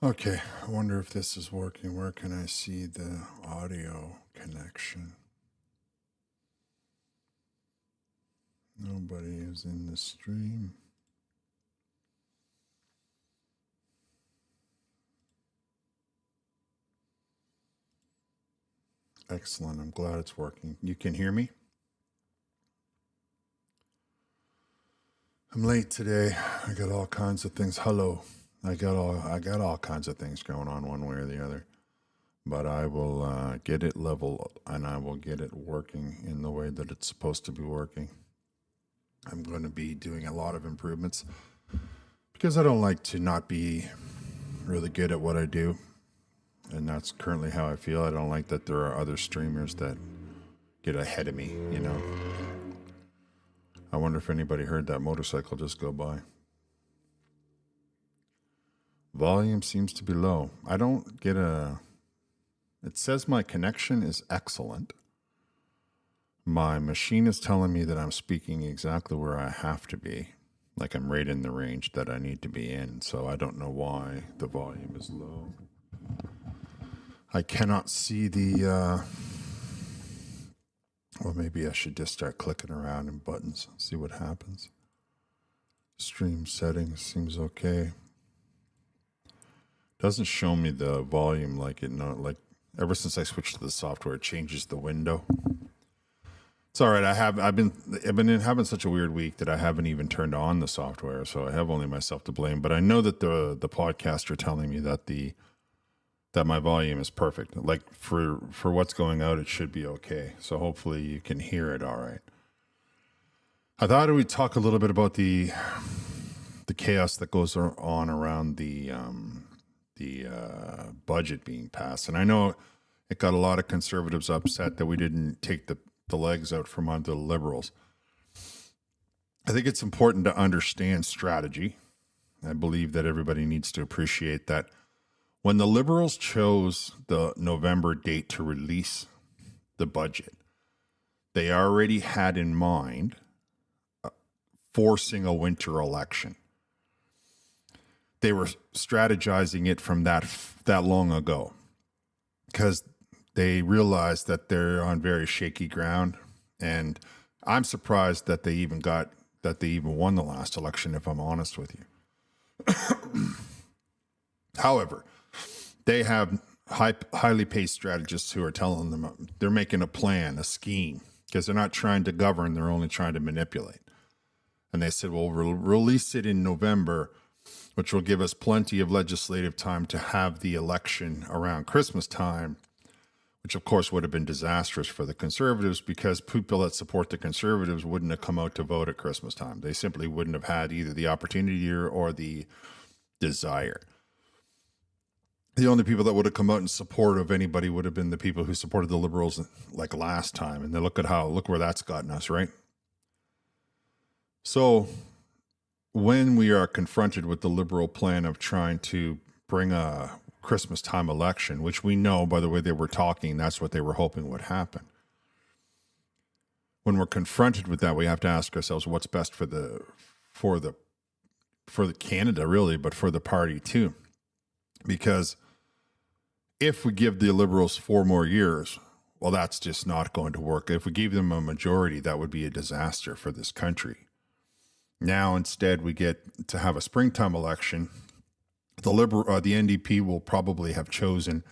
Okay, I wonder if this is working. Where can I see the audio connection? Nobody is in the stream. Excellent. I'm glad it's working. You can hear me? I'm late today. I got all kinds of things. Hello. I got all kinds of things going on one way or the other. But I will get it level and I will get it working in the way that it's supposed to be working. I'm going to be doing a lot of improvements because I don't like to not be really good at what I do. And that's currently how I feel. I don't like that there are other streamers that get ahead of me. I wonder if anybody heard that motorcycle just go by. Volume seems to be low. I don't get it says my connection is excellent. My machine is telling me that I'm speaking exactly where I have to be. Like I'm right in the range that I need to be in. So I don't know why the volume is low. I cannot see the, well, maybe I should just start clicking around in buttons, see what happens. Stream settings seems okay. Doesn't show me the volume like ever since I switched to the software, it changes the window. It's all right. I've been having such a weird week that I haven't even turned on the software, so I have only myself to blame. But I know that the podcasts are telling me that my volume is perfect. Like for what's going out, it should be okay. So hopefully you can hear it all right. I thought we'd talk a little bit about the chaos that goes on around the budget being passed, and I know it got a lot of conservatives upset that we didn't take the legs out from under the liberals. I think it's important to understand strategy. I believe that everybody needs to appreciate that when the liberals chose the November date to release the budget, they already had in mind forcing a winter election. They were strategizing it from that long ago because they realized that they're on very shaky ground. And I'm surprised that they even won the last election, if I'm honest with you. However, they have highly paid strategists who are telling them they're making a plan, a scheme, because they're not trying to govern, they're only trying to manipulate. And they said, well, we'll release it in November, which will give us plenty of legislative time to have the election around Christmas time, which of course would have been disastrous for the conservatives because people that support the conservatives wouldn't have come out to vote at Christmas time. They simply wouldn't have had either the opportunity or the desire. The only people that would have come out in support of anybody would have been the people who supported the liberals like last time. And then look where that's gotten us, right? So when we are confronted with the liberal plan of trying to bring a Christmas time election, which we know by the way they were talking, that's what they were hoping would happen. When we're confronted with that, we have to ask ourselves what's best for the Canada, really, but for the party too. Because if we give the liberals 4 more years, well, that's just not going to work. If we gave them a majority, that would be a disaster for this country. Now, instead, we get to have a springtime election. The NDP will probably have chosen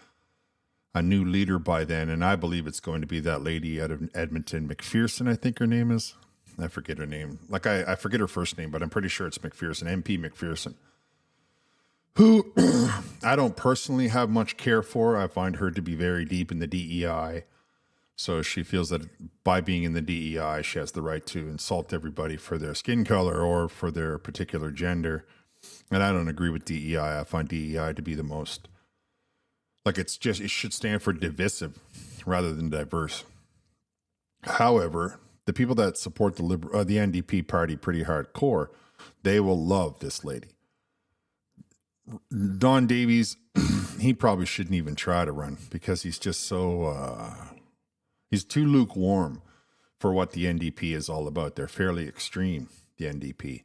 a new leader by then, and I believe it's going to be that lady out of Edmonton, McPherson, I think her name is. I forget her name. Like, I forget her first name, but I'm pretty sure it's McPherson, MP McPherson, who I don't personally have much care for. I find her to be very deep in the DEI. So she feels that by being in the DEI, she has the right to insult everybody for their skin color or for their particular gender. And I don't agree with DEI. I find DEI to be the most, like it should stand for divisive rather than diverse. However, the people that support the NDP party pretty hardcore, they will love this lady. Don Davies, he probably shouldn't even try to run because he's just so, he's too lukewarm for what the NDP is all about. They're fairly extreme, the NDP.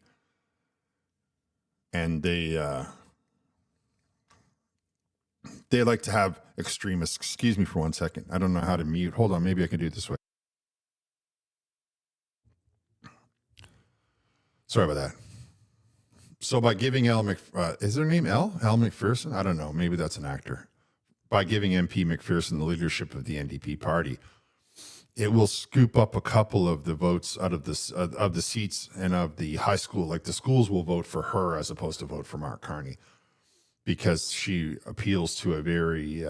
And they They like to have extremists. Excuse me for 1 second. I don't know how to mute. Hold on. Maybe I can do it this way. Sorry about that. So by giving is their name L McPherson? I don't know. Maybe that's an actor. By giving MP McPherson the leadership of the NDP party, it will scoop up a couple of the votes out of this of the seats and of the high school. Like the schools will vote for her as opposed to vote for Mark Carney, because she appeals to a very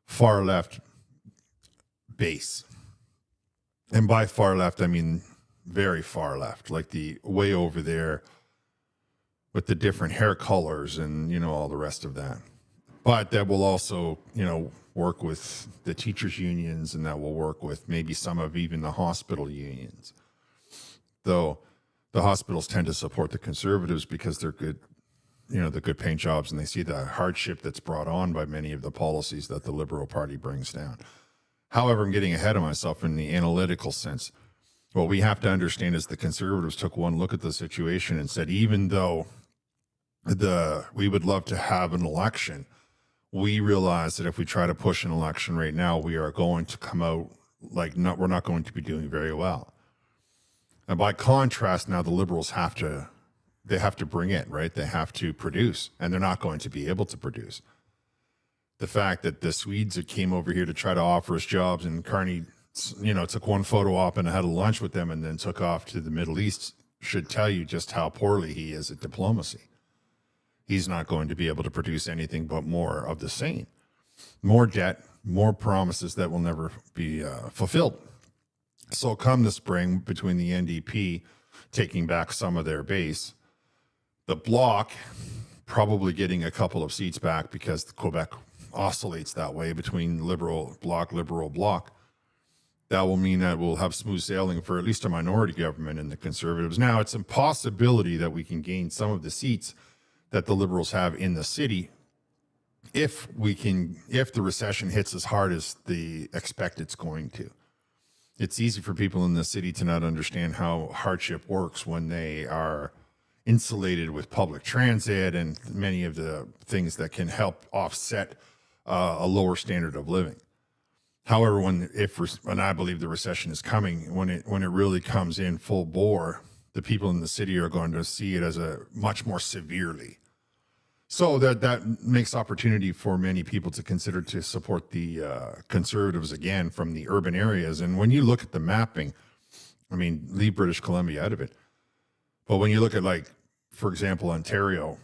far left base. And by far left, I mean very far left, like the way over there with the different hair colors and, all the rest of that. But that will also, work with the teachers' unions, and that will work with maybe some of even the hospital unions. Though the hospitals tend to support the Conservatives because they're good, the good paying jobs, and they see the hardship that's brought on by many of the policies that the Liberal Party brings down. However, I'm getting ahead of myself in the analytical sense. What we have to understand is the Conservatives took one look at the situation and said, even though we would love to have an election, we realize that if we try to push an election right now, we are going to come out we're not going to be doing very well. And by contrast, now the Liberals have to bring it, right? They have to produce, and they're not going to be able to produce. The fact that the Swedes that came over here to try to offer us jobs, and Carney, took one photo op and had a lunch with them and then took off to the Middle East, should tell you just how poorly he is at diplomacy. He's not going to be able to produce anything but more of the same. More debt, more promises that will never be fulfilled. So come the spring, between the NDP taking back some of their base, the Bloc probably getting a couple of seats back, because Quebec oscillates that way between liberal bloc. That will mean that we'll have smooth sailing for at least a minority government in the Conservatives. Now, it's a possibility that we can gain some of the seats that the Liberals have in the city if the recession hits as hard as they expect it's going to. It's easy for people in the city to not understand how hardship works when they are insulated with public transit and many of the things that can help offset a lower standard of living. However, when I believe the recession is coming, when it really comes in full bore, the people in the city are going to see it as a much more severely. So that makes opportunity for many people to consider to support the Conservatives again from the urban areas. And when you look at the mapping, leave British Columbia out of it, but when you look at, for example, Ontario,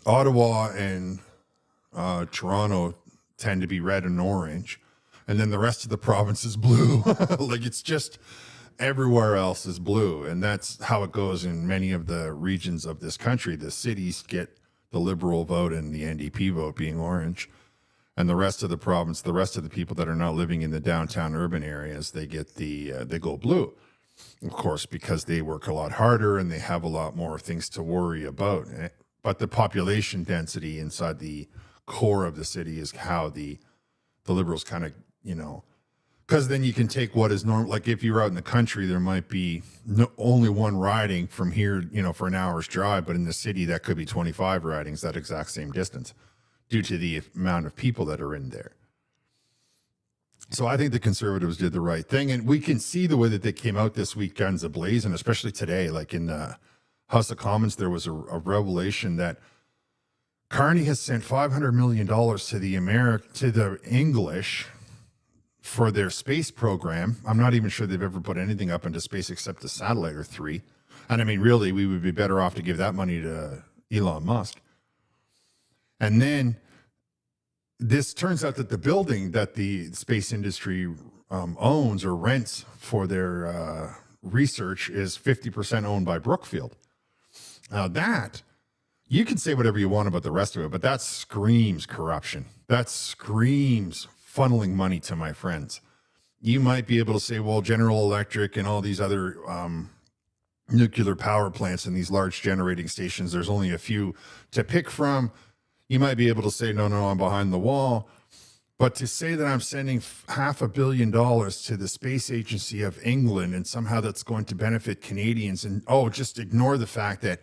Ottawa and Toronto tend to be red and orange, and then the rest of the province is blue. It's just everywhere else is blue. And that's how it goes in many of the regions of this country. The cities get the Liberal vote and the NDP vote being orange. And the rest of the province, the rest of the people that are not living in the downtown urban areas, they get they go blue. Of course, because they work a lot harder and they have a lot more things to worry about. But the population density inside the core of the city is how the Liberals kind of, because then you can take what is normal. Like if you're out in the country, there might be only one riding from here, for an hour's drive, but in the city, that could be 25 ridings, that exact same distance, due to the amount of people that are in there. So I think the Conservatives did the right thing. And we can see the way that they came out this week, guns ablaze, and especially today, like in the House of Commons, there was a revelation that Carney has sent $500 million to the English for their space program. I'm not even sure they've ever put anything up into space except a satellite or 3. And really, we would be better off to give that money to Elon Musk. And then this turns out that the building that the space industry owns or rents for their research is 50% owned by Brookfield. Now that, you can say whatever you want about the rest of it, but that screams corruption. That screams funneling money to my friends. You might be able to say, well, General Electric and all these other nuclear power plants and these large generating stations, there's only a few to pick from. You might be able to say, no, I'm behind the wall. But to say that I'm sending $500 million to the Space Agency of England and somehow that's going to benefit Canadians, and just ignore the fact that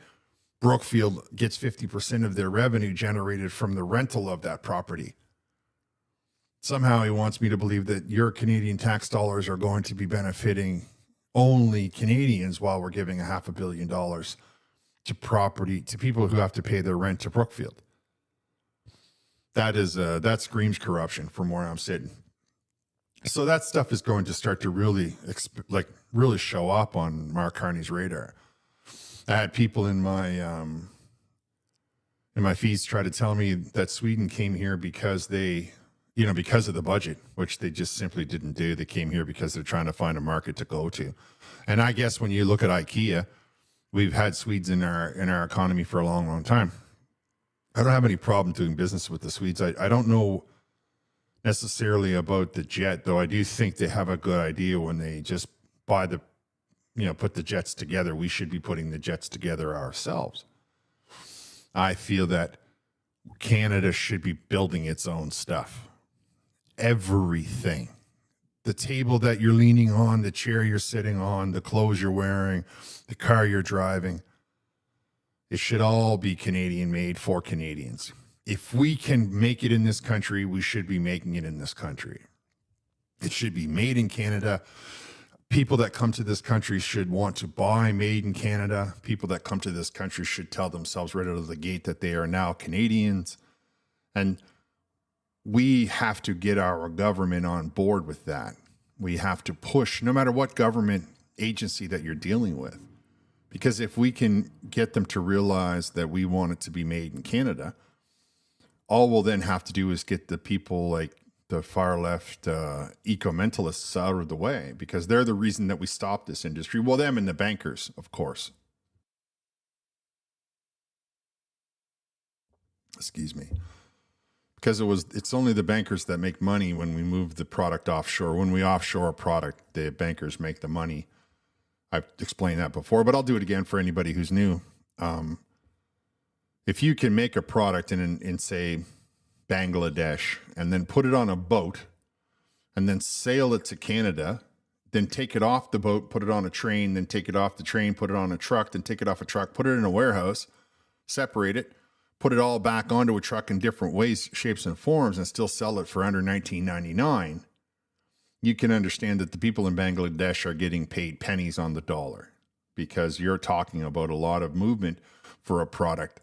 Brookfield gets 50% of their revenue generated from the rental of that property. Somehow he wants me to believe that your Canadian tax dollars are going to be benefiting only Canadians while we're giving $500 million to people who have to pay their rent to Brookfield. That screams corruption from where I'm sitting. So that stuff is going to start to really show up on Mark Carney's radar. I had people in my feeds try to tell me that Sweden came here because because of the budget, which they just simply didn't do. They came here because they're trying to find a market to go to. And I guess when you look at IKEA, we've had Swedes in our economy for a long, long time. I don't have any problem doing business with the Swedes. I don't know necessarily about the jet, though I do think they have a good idea when they just put the jets together. We should be putting the jets together ourselves. I feel that Canada should be building its own stuff. Everything. The table that you're leaning on, the chair you're sitting on, the clothes you're wearing, the car you're driving. It should all be Canadian made for Canadians. If we can make it in this country, we should be making it in this country. It should be made in Canada. People that come to this country should want to buy made in Canada. People that come to this country should tell themselves right out of the gate that they are now Canadians. And we have to get our government on board with that. We have to push, no matter what government agency that you're dealing with. Because if we can get them to realize that we want it to be made in Canada, all we'll then have to do is get the people like the far left eco-mentalists out of the way, because they're the reason that we stopped this industry. Well, them and the bankers, of course. Excuse me. Because it's only the bankers that make money when we move the product offshore. When we offshore a product, the bankers make the money. I've explained that before, but I'll do it again for anybody who's new. If you can make a product in say, Bangladesh, and then put it on a boat, and then sail it to Canada, then take it off the boat, put it on a train, then take it off the train, put it on a truck, then take it off a truck, put it in a warehouse, separate it, put it all back onto a truck in different ways, shapes, and forms, and still sell it for under $19.99, you can understand that the people in Bangladesh are getting paid pennies on the dollar, because you're talking about a lot of movement for a product.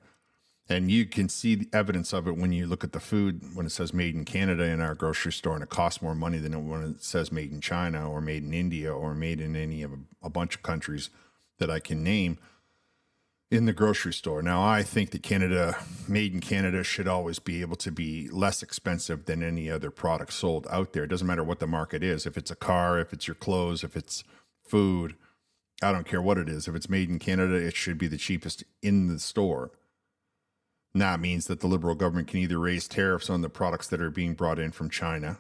And you can see the evidence of it when you look at the food, when it says made in Canada in our grocery store, and it costs more money than when it says made in China or made in India or made in any of a bunch of countries that I can name in the grocery store. Now, I think that made in Canada should always be able to be less expensive than any other product sold out there. It doesn't matter what the market is. If it's a car, if it's your clothes, if it's food, I don't care what it is. If it's made in Canada, it should be the cheapest in the store. And that means that the Liberal government can either raise tariffs on the products that are being brought in from China,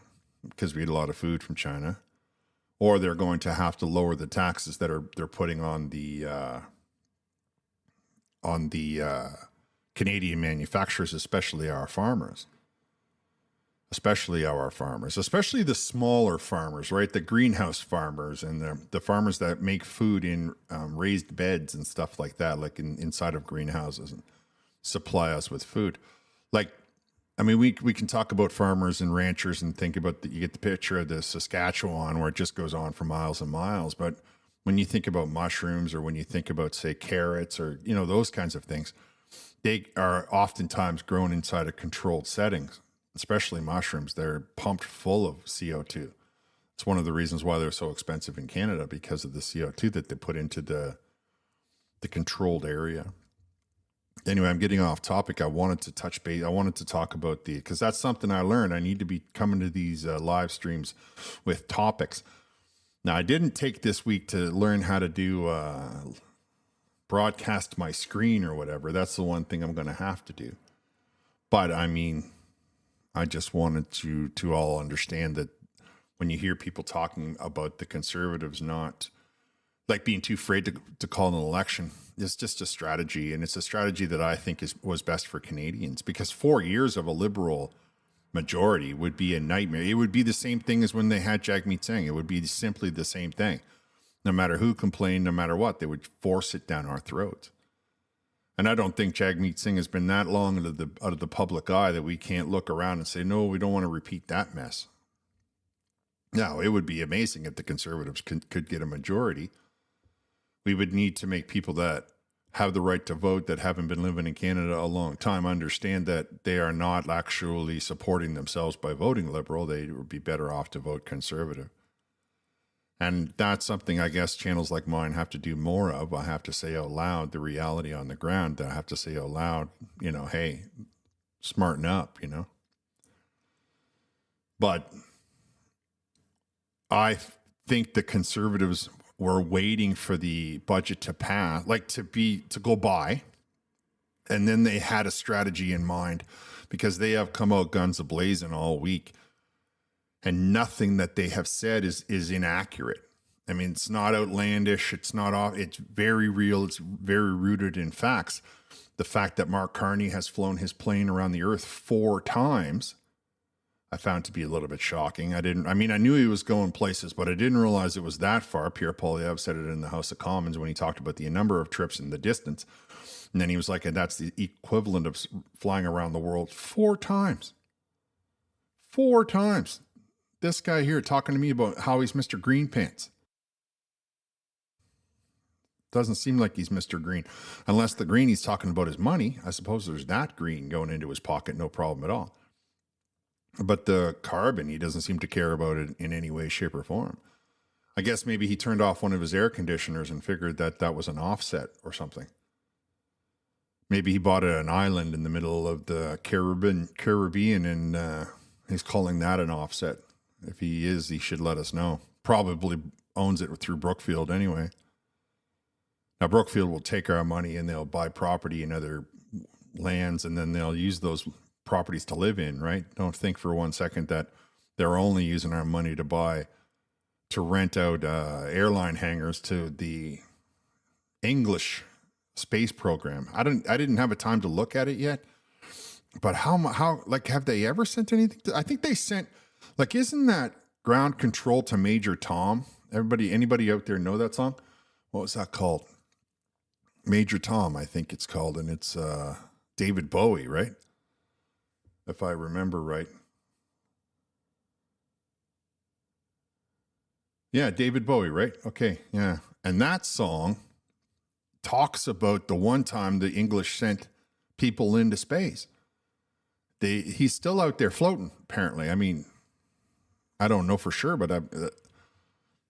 because we eat a lot of food from China, or they're going to have to lower the taxes that they're putting on the Canadian manufacturers, especially our farmers, especially the smaller farmers, right? The greenhouse farmers and the farmers that make food in raised beds and stuff like that, like inside of greenhouses, and supply us with food. We can talk about farmers and ranchers and think about you get the picture of the Saskatchewan where it just goes on for miles and miles. But when you think about mushrooms, or when you think about, say, carrots, or, those kinds of things, they are oftentimes grown inside of controlled settings, especially mushrooms. They're pumped full of CO2. It's one of the reasons why they're so expensive in Canada, because of the CO2 that they put into the controlled area. Anyway, I'm getting off topic. I wanted to touch base. I wanted to talk about because that's something I learned. I need to be coming to these live streams with topics. Now, I didn't take this week to learn how to do broadcast my screen or whatever. That's the one thing I'm going to have to do. But I just wanted you to all understand that when you hear people talking about the Conservatives not being too afraid to call an election, it's just a strategy. And it's a strategy that I think was best for Canadians, because 4 years of a Liberal majority would be a nightmare. It would be the same thing as when they had Jagmeet Singh. It would be simply the same thing. No matter who complained, no matter what, they would force it down our throats. And I don't think Jagmeet Singh has been that long out of the public eye that we can't look around and say, no, we don't want to repeat that mess. Now, it would be amazing if the Conservatives could get a majority. We would need to make people that have the right to vote, that haven't been living in Canada a long time, understand that they are not actually supporting themselves by voting Liberal. They would be better off to vote Conservative. And that's something I guess channels like mine have to do more of. I have to say out loud the reality on the ground. I have to say out loud, hey, smarten up, But I think the Conservatives were waiting for the budget to pass, to go by. And then they had a strategy in mind because they have come out guns a-blazing all week. And nothing that they have said is inaccurate. I mean, it's not outlandish. It's not off. It's very real. It's very rooted in facts. The fact that Mark Carney has flown his plane around the earth 4 times, I found to be a little bit shocking. I knew he was going places, but I didn't realize it was that far. Pierre Poilievre said it in the House of Commons when he talked about the number of trips and the distance. And then he was like, and that's the equivalent of flying around the world 4 times. 4 times. This guy here talking to me about how he's Mr. Green Pants. Doesn't seem like he's Mr. Green. Unless the green he's talking about is money. I suppose there's that green going into his pocket, no problem at all. But the carbon, he doesn't seem to care about it in any way, shape, or form. I guess maybe he turned off one of his air conditioners and figured that that was an offset or something. Maybe he bought an island in the middle of the Caribbean and he's calling that an offset. If he is, he should let us know. Probably owns it through Brookfield anyway. Now, Brookfield will take our money and they'll buy property in other lands and then they'll use those properties to live in, right? Don't think for 1 second that they're only using our money to rent out airline hangars to the English space program. I didn't have a time to look at it yet, but how have they ever sent anything? I think they sent, isn't that Ground Control to Major Tom? Anybody out there know that song? What was that called? Major Tom, I think it's called, and it's David Bowie, right? If I remember right. Yeah, David Bowie, right? Okay, yeah. And that song talks about the one time the English sent people into space. He's still out there floating, apparently. I mean, I don't know for sure, but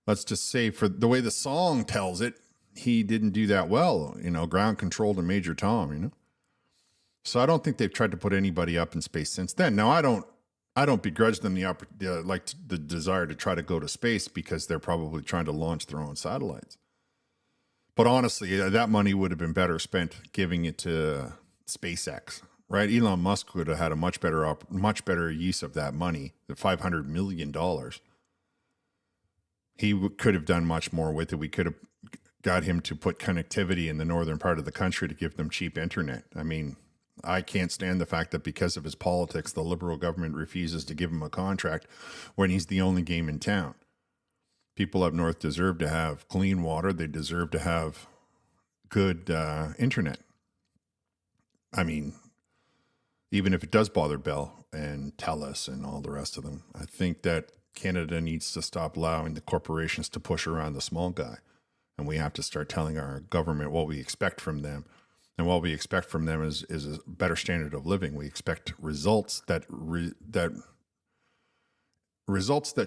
let's just say for the way the song tells it, he didn't do that well, Ground Control to Major Tom, So I don't think they've tried to put anybody up in space since then. Now, I don't begrudge them the desire to try to go to space because they're probably trying to launch their own satellites. But honestly, that money would have been better spent giving it to SpaceX, right? Elon Musk would have had a much better use of that money, the $500 million. He could have done much more with it. We could have got him to put connectivity in the northern part of the country to give them cheap internet. I mean, I can't stand the fact that because of his politics, the Liberal government refuses to give him a contract when he's the only game in town. People up north deserve to have clean water. They deserve to have good internet. I mean, even if it does bother Bell and TELUS and all the rest of them, I think that Canada needs to stop allowing the corporations to push around the small guy. And we have to start telling our government what we expect from them. And what we expect from them is a better standard of living. We expect results that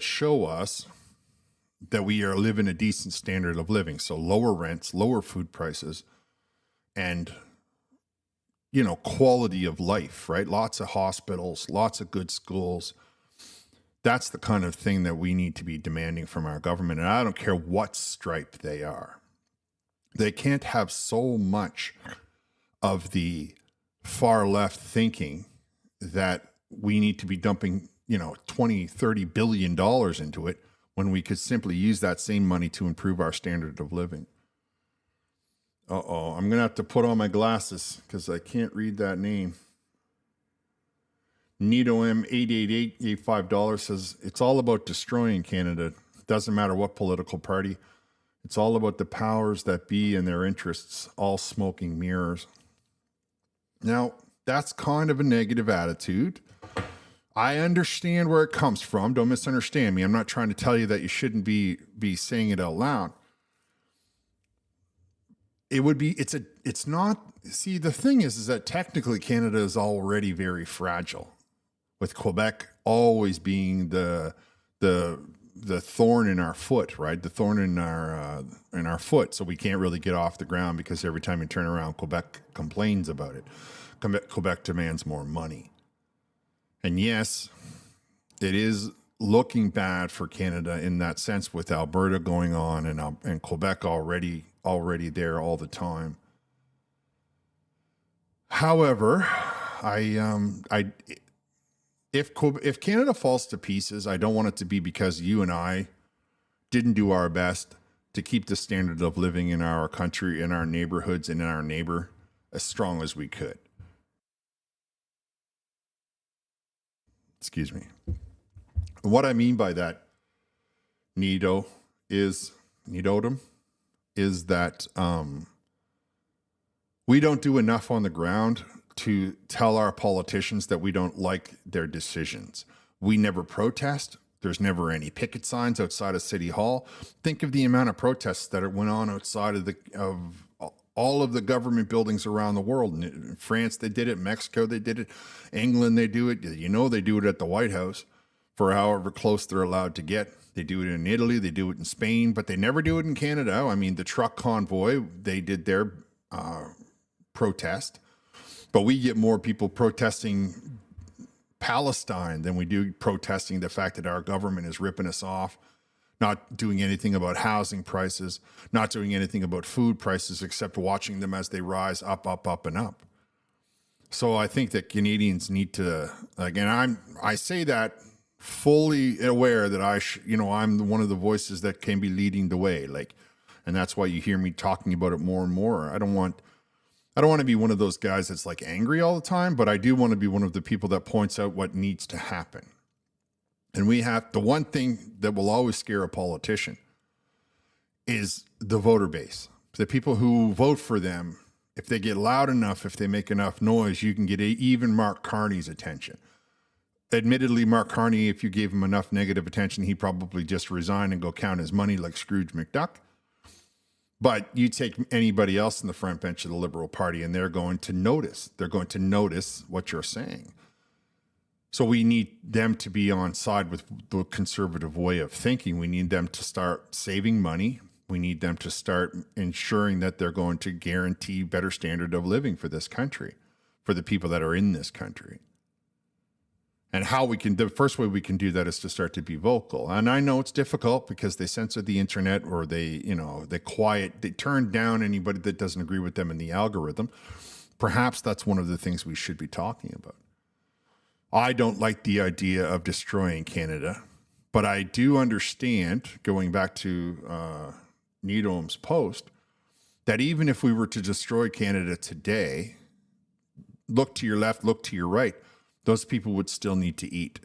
show us that we are living a decent standard of living. So lower rents, lower food prices, and quality of life, right? Lots of hospitals, lots of good schools. That's the kind of thing that we need to be demanding from our government. And I don't care what stripe they are. They can't have so much of the far left thinking that we need to be dumping, $20-30 billion into it when we could simply use that same money to improve our standard of living. I'm going to have to put on my glasses because I can't read that name. Nito M 888 gave $5, says it's all about destroying Canada. Doesn't matter what political party. It's all about the powers that be and their interests, all smoking mirrors. Now, that's kind of a negative attitude. I understand where it comes from. Don't misunderstand me. I'm not trying to tell you that you shouldn't be saying it out loud. It would be, it's not, see, the thing is that technically Canada is already very fragile, with Quebec always being the thorn in our foot, right? The thorn in our foot. So we can't really get off the ground because every time you turn around, Quebec complains about it. Quebec demands more money. And yes, it is looking bad for Canada in that sense, with Alberta going on and Quebec already there all the time. However, if Canada falls to pieces, I don't want it to be because you and I didn't do our best to keep the standard of living in our country, in our neighborhoods, and in our neighbor as strong as we could. Excuse me. What I mean by that, Nidodum, is that we don't do enough on the ground to tell our politicians that we don't like their decisions. We never protest. There's never any picket signs outside of City Hall. Think of the amount of protests that went on outside of all of the government buildings around the world. In France, they did it. Mexico, they did it. England, they do it. They do it at the White House for however close they're allowed to get. They do it in Italy. They do it in Spain, but they never do it in Canada. I mean, the truck convoy, they did their protest, but we get more people protesting Palestine than we do protesting the fact that our government is ripping us off, not doing anything about housing prices, not doing anything about food prices, except watching them as they rise up, up, up, and up. So I think that Canadians need to, again, I say that fully aware that I'm one of the voices that can be leading the way, and that's why you hear me talking about it more and more. I don't want to be one of those guys that's like angry all the time, but I do want to be one of the people that points out what needs to happen. And the one thing that will always scare a politician is the voter base. The people who vote for them, if they get loud enough, if they make enough noise, you can get even Mark Carney's attention. Admittedly, Mark Carney, if you gave him enough negative attention, he'd probably just resign and go count his money like Scrooge McDuck. But you take anybody else in the front bench of the Liberal Party and they're going to notice. They're going to notice what you're saying. So we need them to be on side with the conservative way of thinking. We need them to start saving money. We need them to start ensuring that they're going to guarantee better standard of living for this country, for the people that are in this country. And the first way we can do that is to start to be vocal. And I know it's difficult because they censor the internet, or they turn down anybody that doesn't agree with them in the algorithm. Perhaps that's one of the things we should be talking about. I don't like the idea of destroying Canada, but I do understand, going back to Nidodum's post, that even if we were to destroy Canada today, look to your left, look to your right, those people would still need to eat.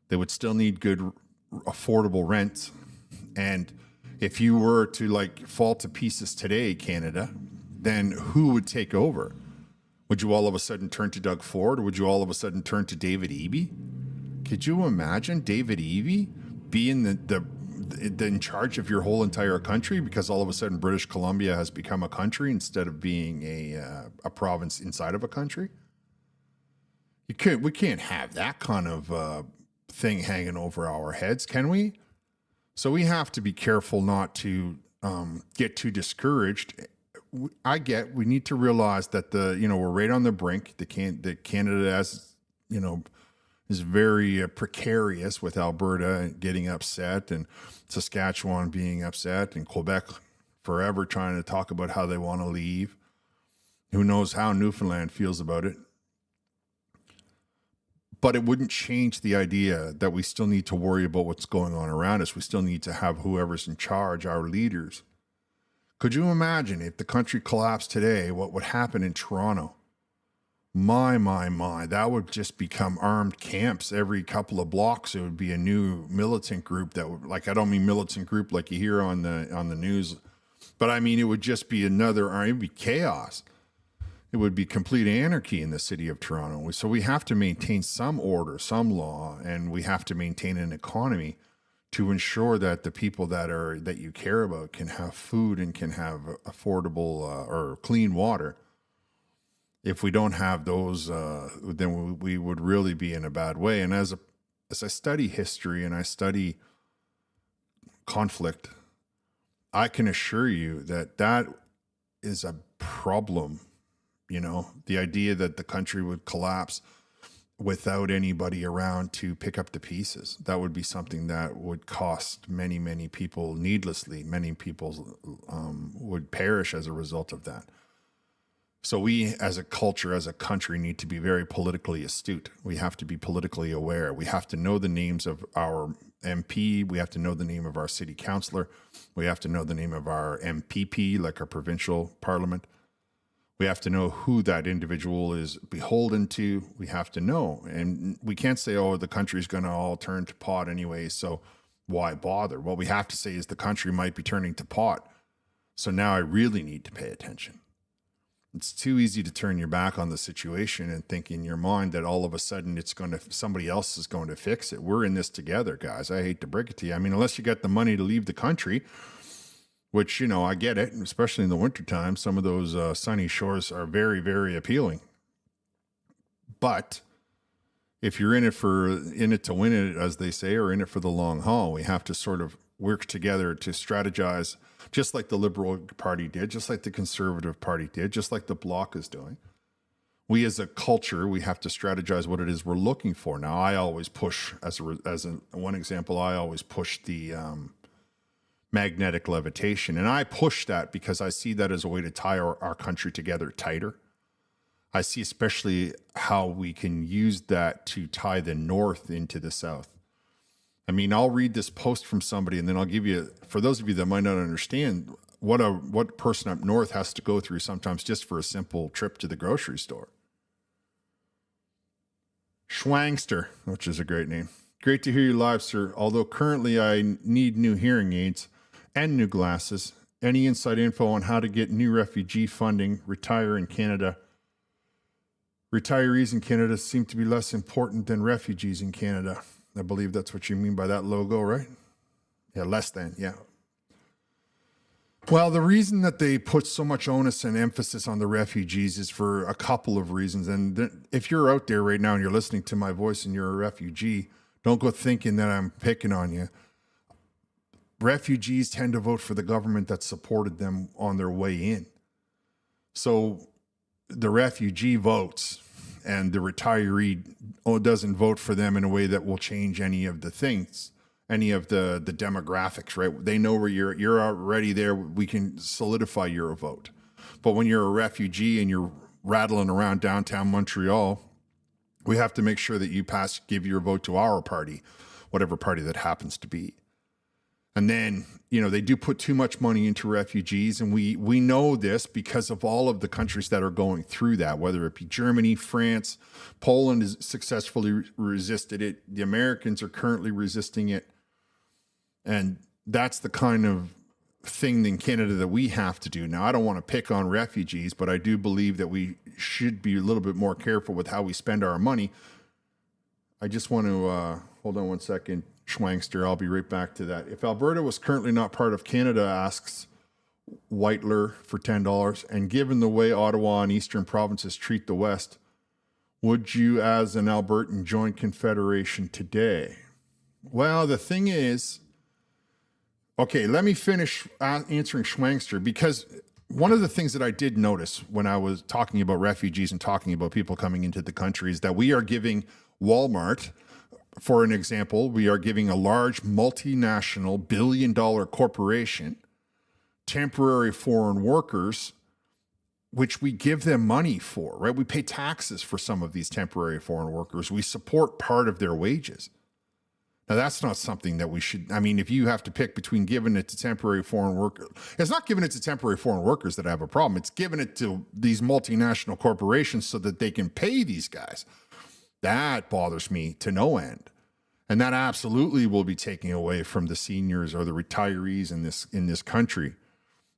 They would still need good, affordable rent. And if you were to fall to pieces today, Canada, then who would take over? Would you all of a sudden turn to Doug Ford, or would you all of a sudden turn to David Eby? Could you imagine David Eby being in charge of your whole entire country because all of a sudden British Columbia has become a country instead of being a province inside of a country? We can't have that kind of thing hanging over our heads, can we? So we have to be careful not to get too discouraged. We need to realize that we're right on the brink. Canada is very precarious, with Alberta getting upset and Saskatchewan being upset and Quebec forever trying to talk about how they want to leave. Who knows how Newfoundland feels about it? But it wouldn't change the idea that we still need to worry about what's going on around us. We still need to have whoever's in charge, our leaders. Could you imagine if the country collapsed today, what would happen in Toronto? My, that would just become armed camps every couple of blocks. It would be a new militant group that would, I don't mean militant group like you hear on the news, but I mean, it would just be it'd be chaos. it would be complete anarchy in the city of Toronto. So we have to maintain some order, some law, and we have to maintain an economy to ensure that the people that you care about can have food and can have affordable or clean water. If we don't have those, then we would really be in a bad way. And as I study history and I study conflict, I can assure you that is a problem. The idea that the country would collapse without anybody around to pick up the pieces, that would be something that would cost many, many people needlessly. Many people would perish as a result of that. So we, as a culture, as a country, need to be very politically astute. We have to be politically aware. We have to know the names of our MP. We have to know the name of our city councillor. We have to know the name of our MPP, like our provincial parliament. We have to know who that individual is beholden to. We have to know. And we can't say, oh, the country's going to all turn to pot anyway, so why bother? What we have to say is the country might be turning to pot. So now I really need to pay attention. It's too easy to turn your back on the situation and think in your mind that all of a sudden somebody else is going to fix it. We're in this together, guys. I hate to break it to you. I mean, unless you got the money to leave the country, which, I get it, especially in the wintertime. Some of those sunny shores are very, very appealing. But if you're in it to win it, as they say, or in it for the long haul, we have to sort of work together to strategize, just like the Liberal Party did, just like the Conservative Party did, just like the Bloc is doing. We as a culture, we have to strategize what it is we're looking for. Now, I always push, one example, I always push the magnetic levitation. And I push that because I see that as a way to tie our country together tighter. I see especially how we can use that to tie the North into the South. I mean, I'll read this post from somebody and then I'll give you, for those of you that might not understand, what person up North has to go through sometimes just for a simple trip to the grocery store. Schwangster, which is a great name. Great to hear you live, sir. Although currently I need new hearing aids and new glasses. Any inside info on how to get new refugee funding, retire in Canada? Retirees in Canada seem to be less important than refugees in Canada. I believe that's what you mean by that logo, right? Yeah, less than, yeah. Well, the reason that they put so much onus and emphasis on the refugees is for a couple of reasons. And if you're out there right now and you're listening to my voice and you're a refugee, don't go thinking that I'm picking on you. Refugees tend to vote for the government that supported them on their way in. So the refugee votes and the retiree doesn't vote for them in a way that will change any of the things, any of the demographics, right? They know where you're already there. We can solidify your vote. But when you're a refugee and you're rattling around downtown Montreal, we have to make sure that you give your vote to our party, whatever party that happens to be. And then, they do put too much money into refugees. And we know this because of all of the countries that are going through that, whether it be Germany, France, Poland has successfully resisted it. The Americans are currently resisting it. And that's the kind of thing in Canada that we have to do. Now, I don't want to pick on refugees, but I do believe that we should be a little bit more careful with how we spend our money. I just want to, hold on one second. Schwangster, I'll be right back to that. If Alberta was currently not part of Canada, asks Whitler for $10, and given the way Ottawa and eastern provinces treat the West, would you as an Albertan join Confederation today? Well, the thing is, okay, let me finish answering Schwangster, because one of the things that I did notice when I was talking about refugees and talking about people coming into the country is that we are giving Walmart, for an example, we are giving a large multinational billion-dollar corporation temporary foreign workers, which we give them money for, right? We pay taxes for some of these temporary foreign workers. We support part of their wages. Now, that's not something that we should, if you have to pick between giving it to temporary foreign workers, it's not giving it to temporary foreign workers that have a problem. It's giving it to these multinational corporations so that they can pay these guys. That bothers me to no end. And that absolutely will be taking away from the seniors or the retirees in this country.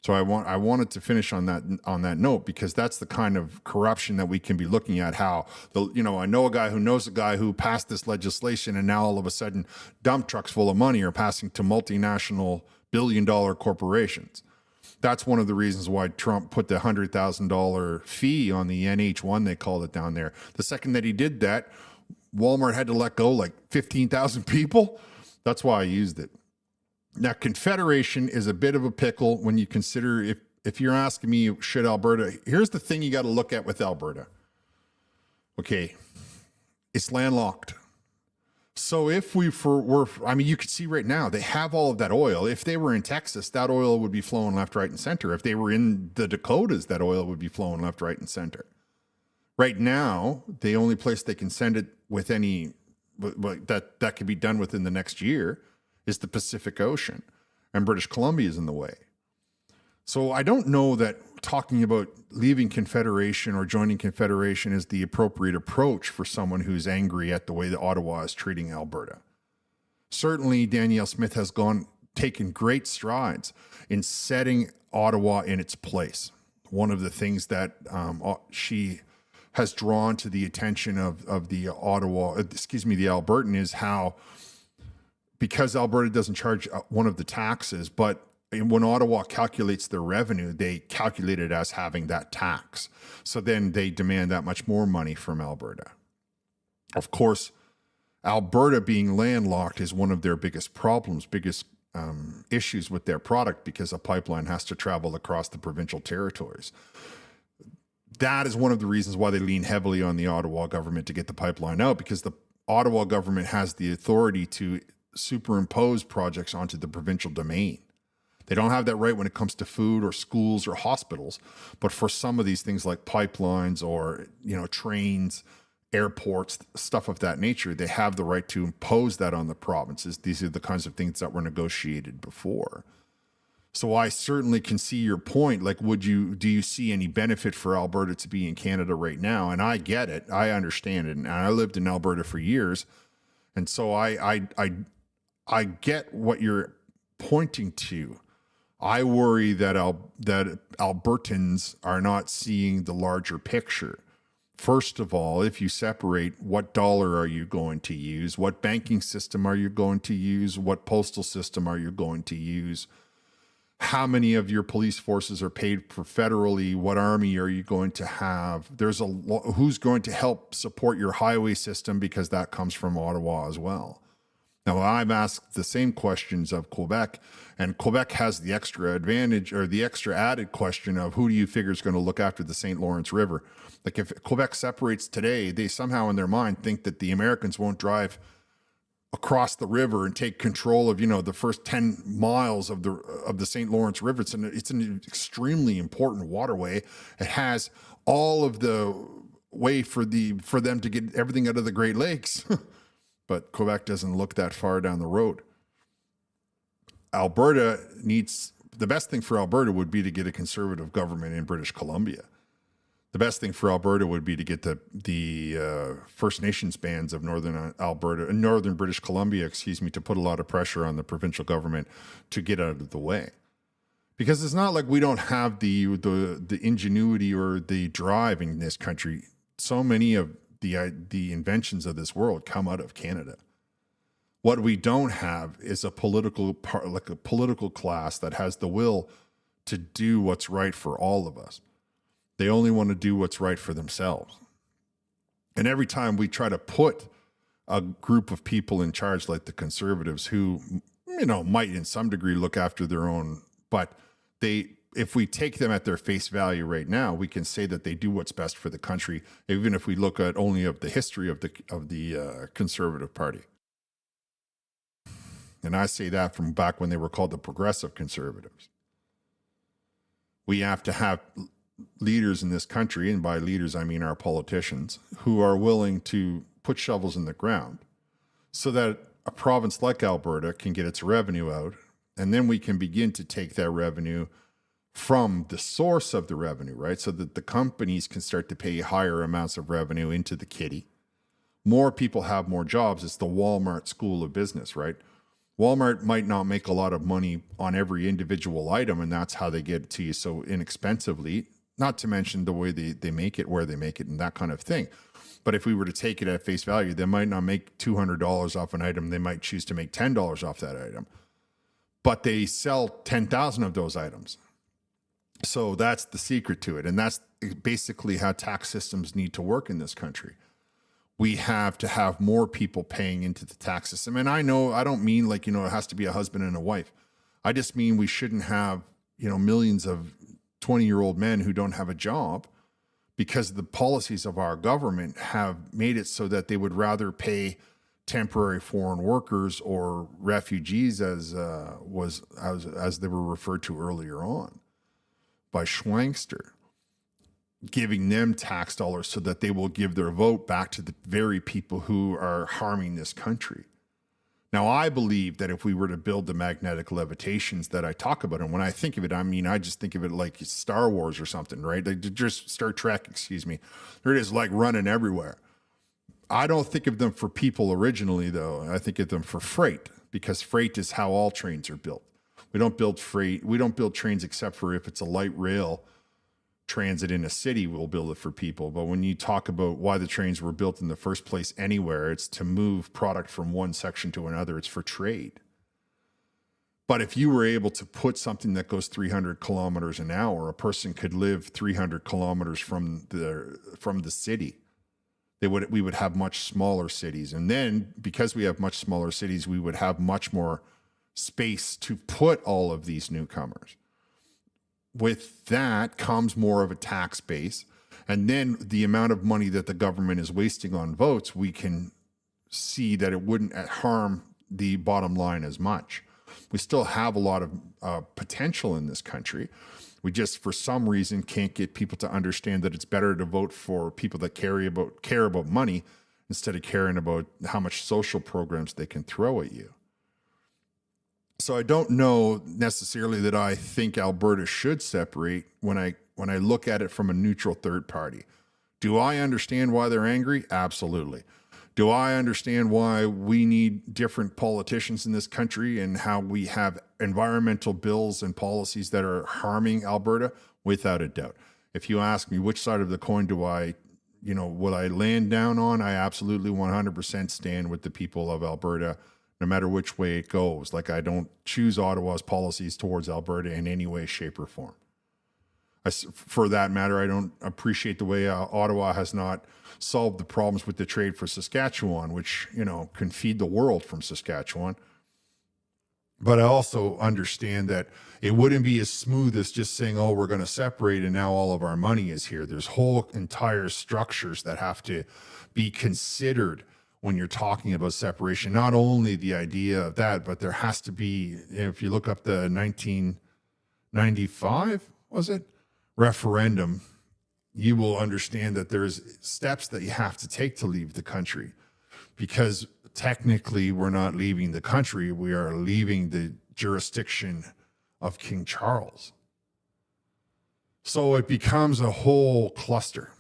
So I wanted to finish on that note, because that's the kind of corruption that we can be looking at. How I know a guy who knows a guy who passed this legislation, and now all of a sudden dump trucks full of money are passing to multinational billion-dollar corporations. That's one of the reasons why Trump put the $100,000 fee on the NH1, they called it down there. The second that he did that, Walmart had to let go like 15,000 people. That's why I used it. Now, Confederation is a bit of a pickle when you consider, if you're asking me, should Alberta, here's the thing you got to look at with Alberta. Okay, it's landlocked. So if you could see right now, they have all of that oil. If they were in Texas, that oil would be flowing left, right, and center. If they were in the Dakotas, that oil would be flowing left, right, and center. Right now, the only place they can send it with that could be done within the next year is the Pacific Ocean, and British Columbia is in the way. So I don't know that talking about leaving Confederation or joining Confederation is the appropriate approach for someone who's angry at the way that Ottawa is treating Alberta. Certainly, Danielle Smith has taken great strides in setting Ottawa in its place. One of the things that she has drawn to the attention of the Albertan is how, because Alberta doesn't charge one of the taxes, but when Ottawa calculates their revenue, they calculate it as having that tax. So then they demand that much more money from Alberta. Of course, Alberta being landlocked is one of their biggest problems, biggest issues with their product, because a pipeline has to travel across the provincial territories. That is one of the reasons why they lean heavily on the Ottawa government to get the pipeline out, because the Ottawa government has the authority to superimpose projects onto the provincial domain. They don't have that right when it comes to food or schools or hospitals, but for some of these things like pipelines or trains, airports, stuff of that nature, they have the right to impose that on the provinces. These are the kinds of things that were negotiated before. So I certainly can see your point. Like, do you see any benefit for Alberta to be in Canada right now? And I get it. I understand it. And I lived in Alberta for years. And so I get what you're pointing to. I worry that Albertans are not seeing the larger picture. First of all, if you separate, what dollar are you going to use? What banking system are you going to use? What postal system are you going to use? How many of your police forces are paid for federally? What army are you going to have? Who's going to help support your highway system, because that comes from Ottawa as well. Now, I've asked the same questions of Quebec, and Quebec has the extra advantage, or the extra added question of, who do you figure is going to look after the St. Lawrence River? Like, if Quebec separates today, they somehow in their mind think that the Americans won't drive across the river and take control of, the first 10 miles of the St. Lawrence River. It's an extremely important waterway. It has all of the way for them to get everything out of the Great Lakes. But Quebec doesn't look that far down the road. The best thing for Alberta would be to get a conservative government in British Columbia. The best thing for Alberta would be to get the First Nations bands of Northern British Columbia, to put a lot of pressure on the provincial government to get out of the way. Because it's not like we don't have the ingenuity or the drive in this country. So many of the inventions of this world come out of Canada. What we don't have is a political class that has the will to do what's right for all of us. They only want to do what's right for themselves. And every time we try to put a group of people in charge, like the Conservatives, who, might in some degree look after their own, but if we take them at their face value right now, we can say that they do what's best for the country, even if we look at only of the history of the Conservative Party. And I say that from back when they were called the Progressive Conservatives. We have to have leaders in this country, and by leaders I mean our politicians, who are willing to put shovels in the ground so that a province like Alberta can get its revenue out, and then we can begin to take that revenue from the source of the revenue, right? So that the companies can start to pay higher amounts of revenue into the kitty. More people have more jobs. It's the Walmart school of business, right? Walmart might not make a lot of money on every individual item, and that's how they get it to you so inexpensively, not to mention the way they make it, where they make it, and that kind of thing. But if we were to take it at face value, they might not make $200 off an item. They might choose to make $10 off that item. But they sell 10,000 of those items. So that's the secret to it. And that's basically how tax systems need to work in this country. We have to have more people paying into the tax system. And I know, I don't mean like, it has to be a husband and a wife. I just mean we shouldn't have, millions of 20-year-old men who don't have a job because the policies of our government have made it so that they would rather pay temporary foreign workers or refugees as they were referred to earlier on by Schwangster, giving them tax dollars so that they will give their vote back to the very people who are harming this country. Now, I believe that if we were to build the magnetic levitations that I talk about, and when I think of it, I just think of it like Star Wars or something, right? Like just Star Trek, excuse me. There it is, like running everywhere. I don't think of them for people originally, though. I think of them for freight, because freight is how all trains are built. We don't build freight. We don't build trains except for if it's a light rail transit in a city, we'll build it for people. But when you talk about why the trains were built in the first place anywhere, it's to move product from one section to another. It's for trade. But if you were able to put something that goes 300 kilometers an hour, a person could live 300 kilometers from the city. We would have much smaller cities. And then because we have much smaller cities, we would have much more space to put all of these newcomers. With that comes more of a tax base. And then the amount of money that the government is wasting on votes, we can see that it wouldn't harm the bottom line as much. We still have a lot of potential in this country. We just, for some reason, can't get people to understand that it's better to vote for people that care about money instead of caring about how much social programs they can throw at you. So I don't know necessarily that I think Alberta should separate when I look at it from a neutral third party. Do I understand why they're angry? Absolutely. Do I understand why we need different politicians in this country and how we have environmental bills and policies that are harming Alberta? Without a doubt. If you ask me which side of the coin do I, will I land down on? I absolutely 100% stand with the people of Alberta, no matter which way it goes. Like, I don't choose Ottawa's policies towards Alberta in any way, shape, or form. For that matter, I don't appreciate the way Ottawa has not solved the problems with the trade for Saskatchewan, which, can feed the world from Saskatchewan. But I also understand that it wouldn't be as smooth as just saying, oh, we're going to separate and now all of our money is here. There's whole entire structures that have to be considered when you're talking about separation. Not only the idea of that, but there has to be, if you look up the 1995, was it, referendum, you will understand that there's steps that you have to take to leave the country, because technically we're not leaving the country. We are leaving the jurisdiction of King Charles. So it becomes a whole cluster.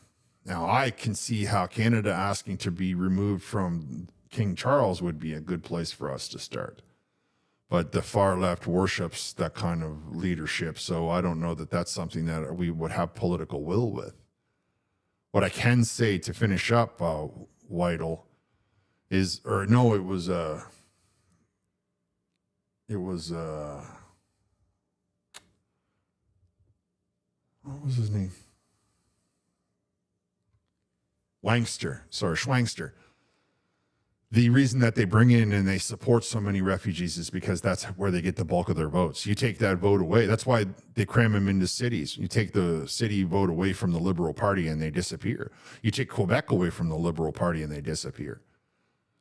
Now, I can see how Canada asking to be removed from King Charles would be a good place for us to start. But the far left worships that kind of leadership, so I don't know that that's something that we would have political will with. What I can say to finish up, Whittle, is, or no, it was what was his name? Schwangster. The reason that they bring in and they support so many refugees is because that's where they get the bulk of their votes. You take that vote away. That's why they cram them into cities. You take the city vote away from the Liberal Party and they disappear. You take Quebec away from the Liberal Party and they disappear.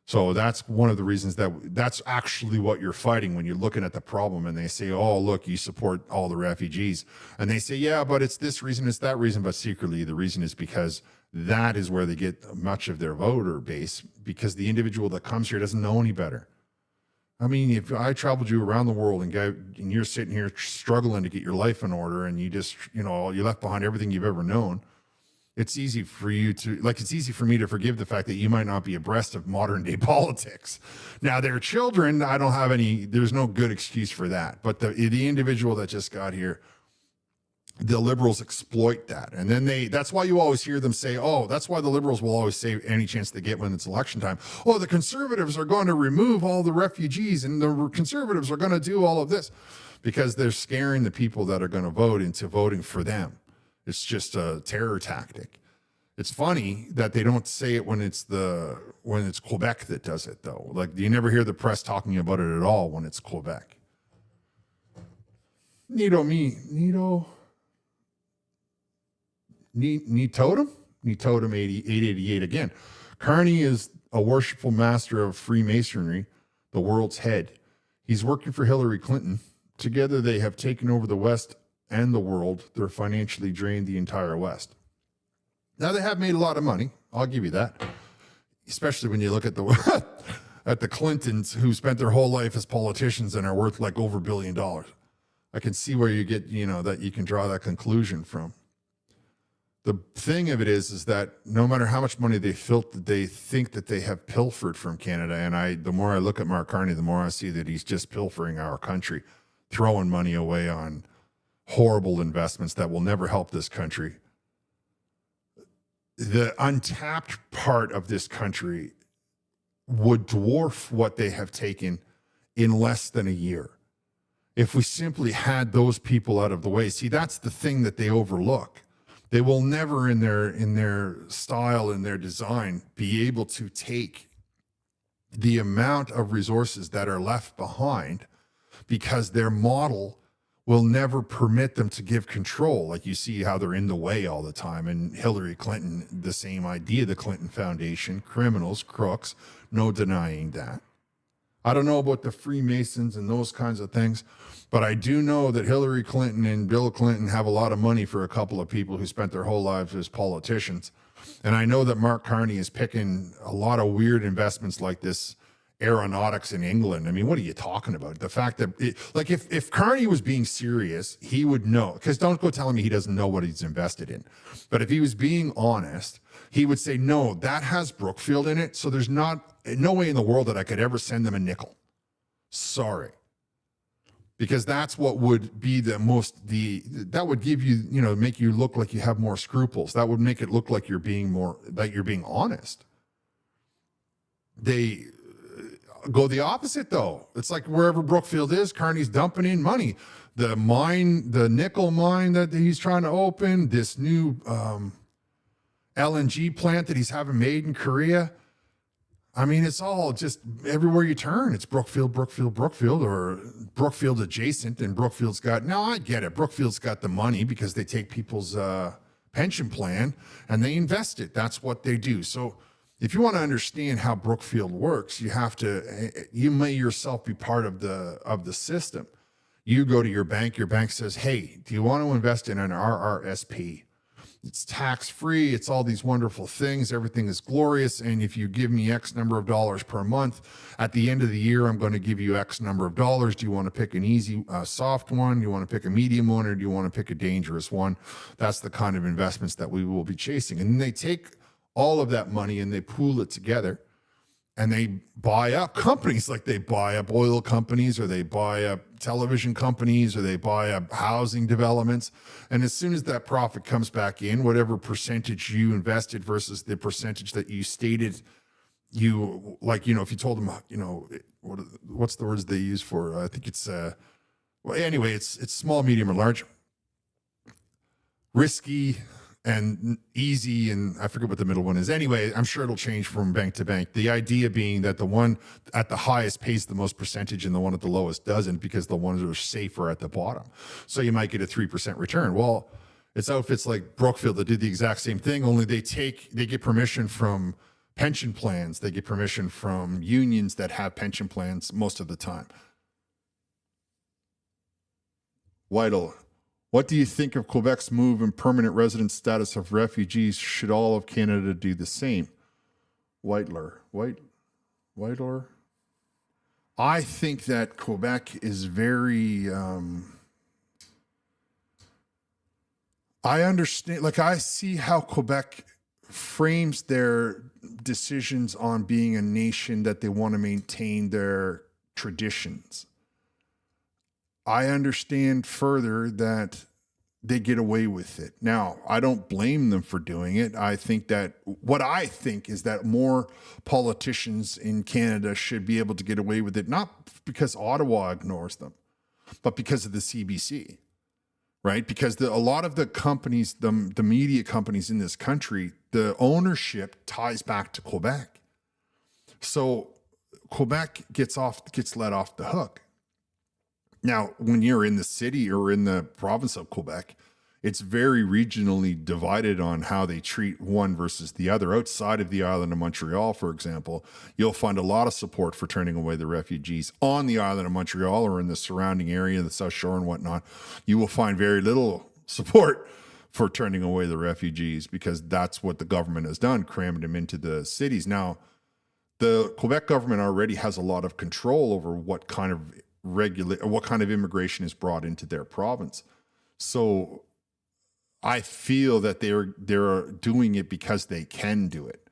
So that's one of the reasons that's actually what you're fighting when you're looking at the problem and they say, oh, look, you support all the refugees. And they say, yeah, but it's this reason, it's that reason. But secretly, the reason is because that is where they get much of their voter base, because the individual that comes here doesn't know any better. I mean, if I traveled you around the world and you're sitting here struggling to get your life in order and you just, you left behind everything you've ever known, it's easy for you to it's easy for me to forgive the fact that you might not be abreast of modern day politics. Now, their children, I don't have any, there's no good excuse for that. But the individual that just got here, the liberals exploit that. And then that's why you always hear them say, oh, that's why the liberals will always say any chance they get when it's election time. Oh, the conservatives are going to remove all the refugees and the conservatives are going to do all of this, because they're scaring the people that are going to vote into voting for them. It's just a terror tactic. It's funny that they don't say it when it's Quebec that does it, though. Like, you never hear the press talking about it at all when it's Quebec. Nitotem 888 again. Carney is a worshipful master of Freemasonry, the world's head. He's working for Hillary Clinton. Together they have taken over the West and the world. They're financially drained the entire West. Now, they have made a lot of money. I'll give you that. Especially when you look at the Clintons, who spent their whole life as politicians and are worth like over $1 billion. I can see where you get, that you can draw that conclusion from. The thing of it is that no matter how much money they think that they have pilfered from Canada. And the more I look at Mark Carney, the more I see that he's just pilfering our country, throwing money away on horrible investments that will never help this country. The untapped part of this country would dwarf what they have taken in less than a year. If we simply had those people out of the way. See, that's the thing that they overlook. They will never in their style and their design be able to take the amount of resources that are left behind, because their model will never permit them to give control. Like, you see how they're in the way all the time. And Hillary Clinton, the same idea, the Clinton Foundation, criminals, crooks, no denying that. I don't know about the Freemasons and those kinds of things, but I do know that Hillary Clinton and Bill Clinton have a lot of money for a couple of people who spent their whole lives as politicians. And I know that Mark Carney is picking a lot of weird investments like this aeronautics in England. I mean, what are you talking about? The fact that if Carney was being serious, he would know, because don't go telling me he doesn't know what he's invested in. But if he was being honest, he would say, no, that has Brookfield in it. So there's no way in the world that I could ever send them a nickel. Sorry. Because that's what would be that would give you, make you look like you have more scruples. That would make it look like you're being honest. They go the opposite, though. It's like wherever Brookfield is, Carney's dumping in money. The nickel mine that he's trying to open, this new LNG plant that he's having made in Korea. I mean, it's all just everywhere you turn. It's Brookfield, or Brookfield adjacent. And Brookfield's got, now I get it. Brookfield's got the money because they take people's pension plan and they invest it. That's what they do. So if you want to understand how Brookfield works, you may yourself be part of the system. You go to your bank says, hey, do you want to invest in an RRSP? It's tax-free. It's all these wonderful things. Everything is glorious. And if you give me X number of dollars per month, at the end of the year, I'm going to give you X number of dollars. Do you want to pick an easy, soft one? Do you want to pick a medium one? Or do you want to pick a dangerous one? That's the kind of investments that we will be chasing. And then they take all of that money and they pool it together. And they buy up companies, like they buy up oil companies, or they buy up television companies, or they buy up housing developments. And as soon as that profit comes back in, whatever percentage you invested versus the percentage that you stated, if you told them, what's the words they use for, I think it's, it's small, medium, or large, risky, and easy, and I forget what the middle one is. Anyway, I'm sure it'll change from bank to bank. The idea being that the one at the highest pays the most percentage and the one at the lowest doesn't, because the ones that are safer at the bottom. So you might get a 3% return. Well, it's outfits like Brookfield that did the exact same thing, only they get permission from pension plans. They get permission from unions that have pension plans most of the time. Whittle. What do you think of Quebec's move in permanent resident status of refugees? Should all of Canada do the same? Whitler. I think that Quebec is very, I understand, like, I see how Quebec frames their decisions on being a nation that they want to maintain their traditions. I understand further that they get away with it. Now, I don't blame them for doing it. I think that what I think is that more politicians in Canada should be able to get away with it, not because Ottawa ignores them, but because of the CBC, right? Because a lot of the companies, the media companies in this country, the ownership ties back to Quebec. So Quebec gets let off the hook. Now, when you're in the city or in the province of Quebec, it's very regionally divided on how they treat one versus the other. Outside of the island of Montreal, for example, you'll find a lot of support for turning away the refugees. On the island of Montreal or in the surrounding area, the South Shore and whatnot, you will find very little support for turning away the refugees because that's what the government has done, crammed them into the cities. Now, the Quebec government already has a lot of control over what kind of immigration is brought into their province. So I feel that they're doing it because they can do it.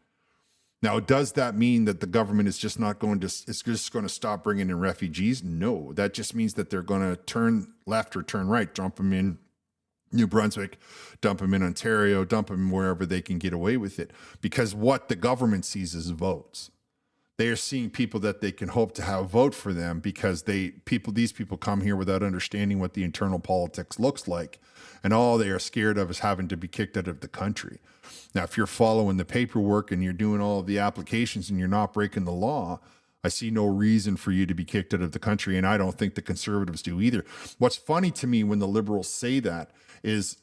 Now, does that mean that the government is just going to stop bringing in refugees? No, that just means that they're going to turn left or turn right, dump them in New Brunswick, dump them in Ontario, dump them wherever they can get away with it. Because what the government sees is votes. They are seeing people that they can hope to have vote for them because these people come here without understanding what the internal politics looks like. And all they are scared of is having to be kicked out of the country. Now, if you're following the paperwork and you're doing all of the applications and you're not breaking the law, I see no reason for you to be kicked out of the country. And I don't think the Conservatives do either. What's funny to me when the Liberals say that is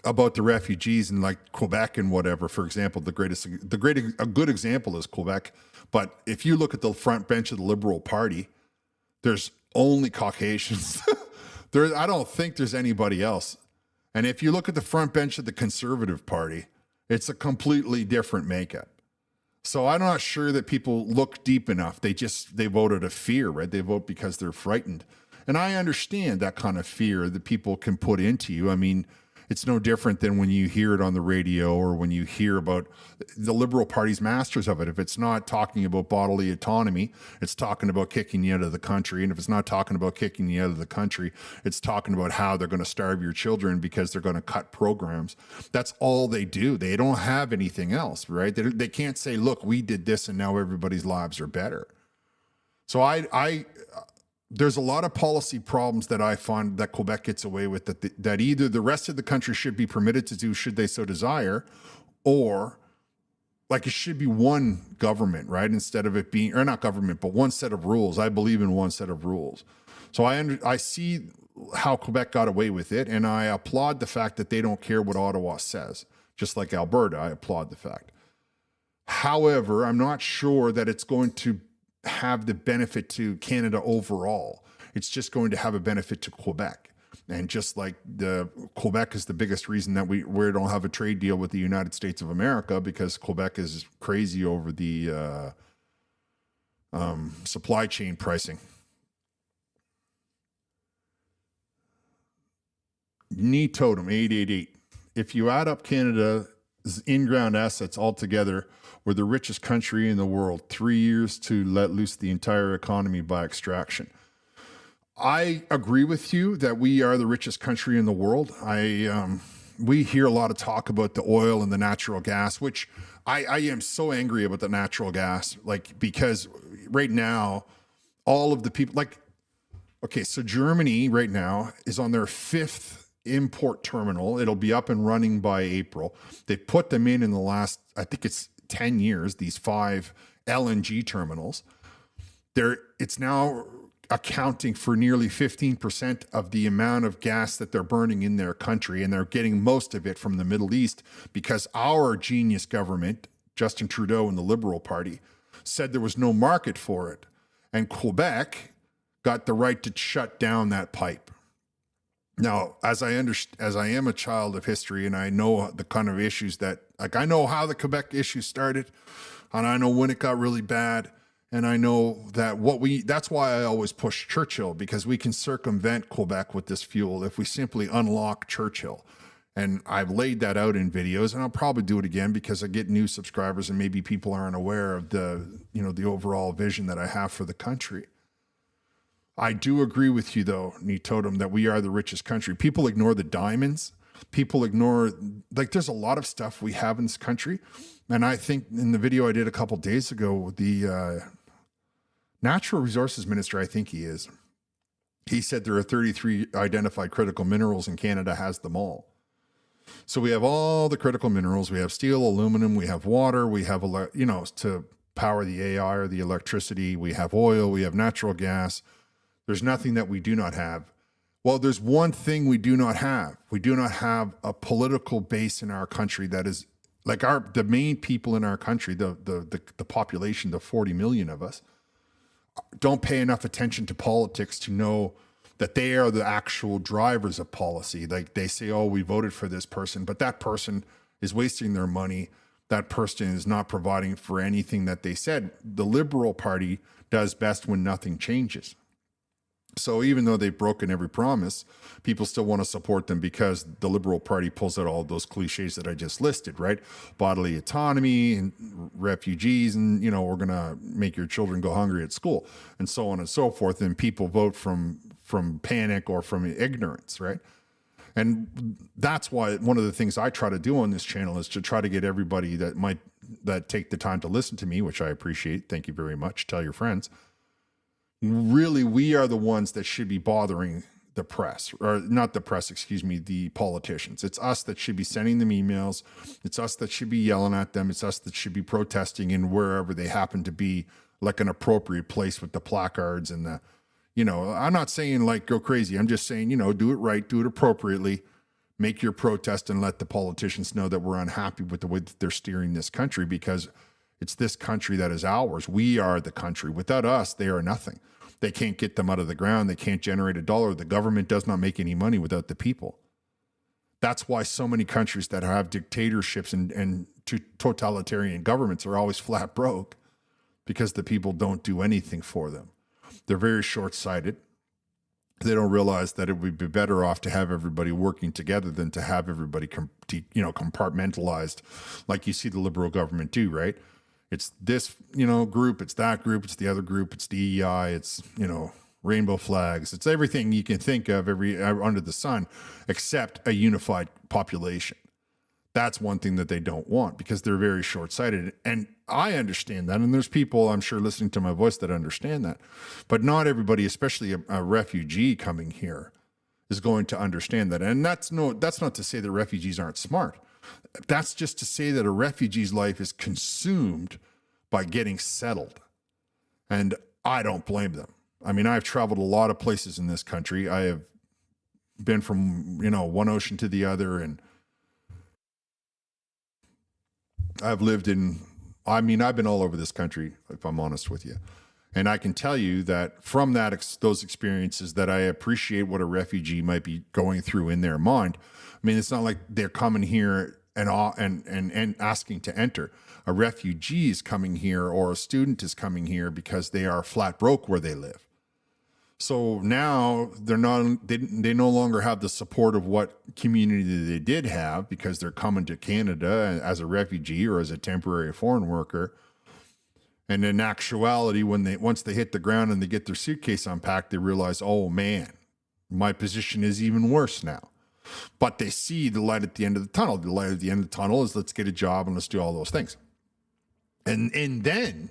about the refugees and like Quebec and whatever. For example, a good example is Quebec. But if you look at the front bench of the Liberal Party, there's only Caucasians. I don't think there's anybody else. And if you look at the front bench of the Conservative Party, it's a completely different makeup. So I'm not sure that people look deep enough. They vote out of fear, right? They vote because they're frightened. And I understand that kind of fear that people can put into you. I mean, it's no different than when you hear it on the radio or when you hear about the Liberal Party's masters of it. If it's not talking about bodily autonomy, it's talking about kicking you out of the country. And if it's not talking about kicking you out of the country, it's talking about how they're going to starve your children because they're going to cut programs. That's all they do. They don't have anything else, right? They can't say, look, we did this and now everybody's lives are better. So there's a lot of policy problems that I find that Quebec gets away with that either the rest of the country should be permitted to do should they so desire, or like it should be one government, right? Instead of it being, or not government, but one set of rules. I believe in one set of rules. So I see how Quebec got away with it, and I applaud the fact that they don't care what Ottawa says, just like Alberta. I applaud the fact. However, I'm not sure that it's going to have the benefit to Canada overall. It's just going to have a benefit to Quebec. And just like Quebec is the biggest reason that we don't have a trade deal with the United States of America, because Quebec is crazy over the supply chain pricing. Need totem 888. If you add up Canada's in-ground assets altogether, we're the richest country in the world. 3 years to let loose the entire economy by extraction. I agree with you that we are the richest country in the world. We hear a lot of talk about the oil and the natural gas, which I am so angry about the natural gas, because right now, all of the people, so Germany right now is on their 5th import terminal. It'll be up and running by April. They put them in the last, I think it's 10 years, these 5 LNG terminals. It's now accounting for nearly 15% of the amount of gas that they're burning in their country, and they're getting most of it from the Middle East because our genius government, Justin Trudeau and the Liberal Party, said there was no market for it. And Quebec got the right to shut down that pipe. Now, as I am a child of history, and I know the kind of issues that, I know how the Quebec issue started, and I know when it got really bad, and I know that that's why I always push Churchill, because we can circumvent Quebec with this fuel if we simply unlock Churchill. And I've laid that out in videos, and I'll probably do it again because I get new subscribers and maybe people aren't aware of the overall vision that I have for the country. I do agree with you though, Totem, that we are the richest country. People ignore the diamonds. People ignore, like, there's a lot of stuff we have in this country. And I think in the video I did a couple days ago, the Natural Resources Minister, I think he said there are 33 identified critical minerals and Canada has them all. So we have all the critical minerals. We have steel, aluminum, we have water, we have, to power the AI or the electricity. We have oil, we have natural gas. There's nothing that we do not have. Well, there's one thing we do not have. We do not have a political base in our country that is like the main people in our country, the population, the 40 million of us, don't pay enough attention to politics to know that they are the actual drivers of policy. Like they say, oh, we voted for this person, but that person is wasting their money. That person is not providing for anything that they said. The Liberal Party does best when nothing changes. So even though they've broken every promise, people still want to support them because the Liberal Party pulls out all those cliches that I just listed, right? Bodily autonomy and refugees, and, we're going to make your children go hungry at school and so on and so forth. And people vote from panic or from ignorance, right? And that's why one of the things I try to do on this channel is to try to get everybody that take the time to listen to me, which I appreciate. Thank you very much. Tell your friends. Really, we are the ones that should be bothering the press, or not the press, excuse me, the politicians. It's us that should be sending them emails. It's us that should be yelling at them. It's us that should be protesting in wherever they happen to be, like an appropriate place with the placards and the, I'm not saying like go crazy. I'm just saying, do it right, do it appropriately, make your protest and let the politicians know that we're unhappy with the way that they're steering this country, because it's this country that is ours. We are the country. Without us, they are nothing. They can't get them out of the ground. They can't generate a dollar. The government does not make any money without the people. That's why so many countries that have dictatorships and totalitarian governments are always flat broke, because the people don't do anything for them. They're very short-sighted. They don't realize that it would be better off to have everybody working together than to have everybody compartmentalized like you see the Liberal government do, right? It's this, group, it's that group, it's the other group, it's DEI, it's, rainbow flags. It's everything you can think of under the sun, except a unified population. That's one thing that they don't want, because they're very short-sighted. And I understand that. And there's people, I'm sure, listening to my voice that understand that. But not everybody, especially a refugee coming here, is going to understand that. And that's not to say that refugees aren't smart. That's just to say that a refugee's life is consumed by getting settled. And I don't blame them. I mean, I've traveled a lot of places in this country. I have been from, one ocean to the other, and I've been all over this country, if I'm honest with you. And I can tell you that from those experiences, that I appreciate what a refugee might be going through in their mind. I mean, it's not like they're coming here and asking to enter. A refugee is coming here, or a student is coming here because they are flat broke where they live. So now they no longer have the support of what community they did have, because they're coming to Canada as a refugee or as a temporary foreign worker. And in actuality, once they hit the ground and they get their suitcase unpacked, they realize, oh man, my position is even worse now. But they see the light at the end of the tunnel. The light at the end of the tunnel is, let's get a job and let's do all those things. And then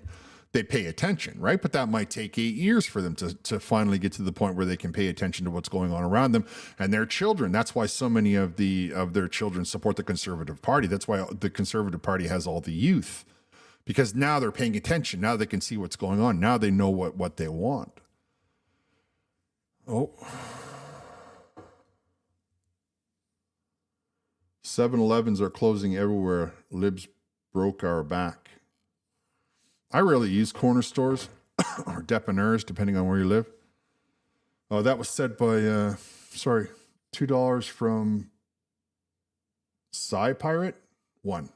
they pay attention, right? But that might take 8 years for them to finally get to the point where they can pay attention to what's going on around them and their children. That's why so many of their children support the Conservative Party. That's why the Conservative Party has all the youth, because now they're paying attention. Now they can see what's going on. Now they know what they want. Oh. 7-Elevens are closing everywhere. Libs broke our back. I rarely use corner stores or dépanneurs, depending on where you live. Oh, that was said by, $2 from Psy Pirate 1,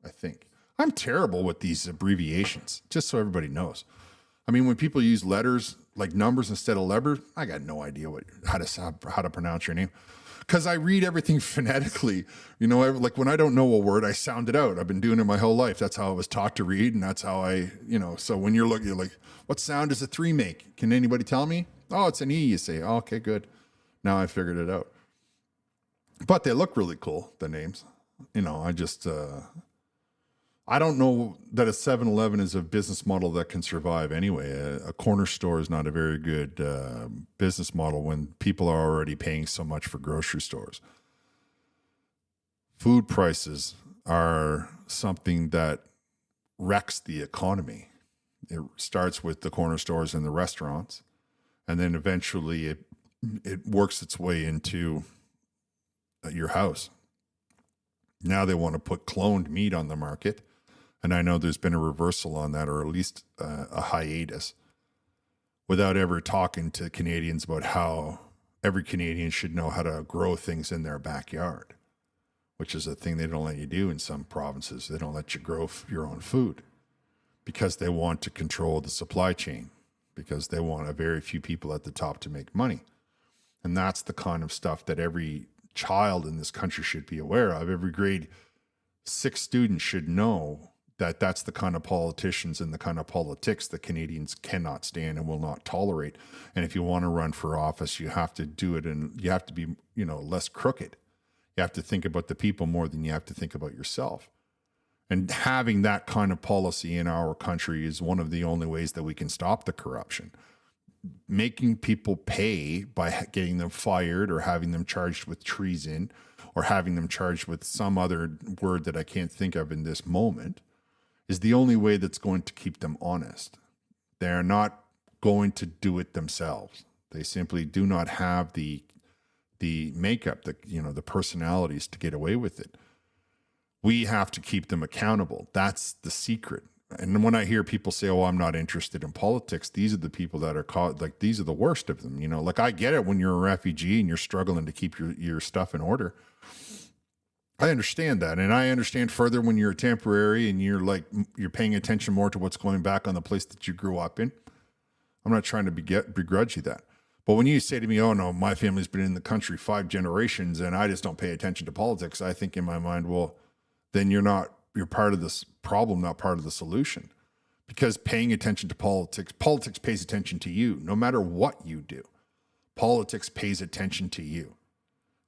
I think. I'm terrible with these abbreviations, just so everybody knows. I mean, when people use letters like numbers instead of letters, I got no idea how to pronounce your name. because I read everything phonetically. You know, like when I don't know a word, I sound it out. I've been doing it my whole life. That's how I was taught to read, and that's how I, you know. So when you're looking, you're like, what sound does a 3 make? Can anybody tell me? Oh, it's an E. You say, oh, okay, good. Now I figured it out. But they look really cool, the names. You know, I don't know that a 7-Eleven is a business model that can survive anyway. A corner store is not a very good business model when people are already paying so much for grocery stores. Food prices are something that wrecks the economy. It starts with the corner stores and the restaurants, and then eventually it works its way into your house. Now they want to put cloned meat on the market. And I know there's been a reversal on that, or at least a hiatus, without ever talking to Canadians about how every Canadian should know how to grow things in their backyard, which is a thing they don't let you do in some provinces. They don't let you grow your own food because they want to control the supply chain, because they want a very few people at the top to make money. And that's the kind of stuff that every child in this country should be aware of. Every grade 6 student should know that that's the kind of politicians and the kind of politics that Canadians cannot stand and will not tolerate. And if you want to run for office, you have to do it, and you have to be, you know, less crooked. You have to think about the people more than you have to think about yourself. And having that kind of policy in our country is one of the only ways that we can stop the corruption. Making people pay by getting them fired or having them charged with treason or having them charged with some other word that I can't think of in this moment is the only way that's going to keep them honest. They're not going to do it themselves. They simply do not have the makeup, the personalities to get away with it. We have to keep them accountable. That's the secret. And when I hear people say, oh, I'm not interested in politics, these are the people that are caught, like, these are the worst of them. You know, like, I get it when you're a refugee and you're struggling to keep your stuff in order. I understand that. And I understand further when you're a temporary and you're paying attention more to what's going back on the place that you grew up in. I'm not trying to begrudge you that. But when you say to me, oh no, my family's been in the country 5 generations and I just don't pay attention to politics, I think in my mind, well, then you're part of this problem, not part of the solution. Because paying attention to politics pays attention to you, no matter what you do. Politics pays attention to you.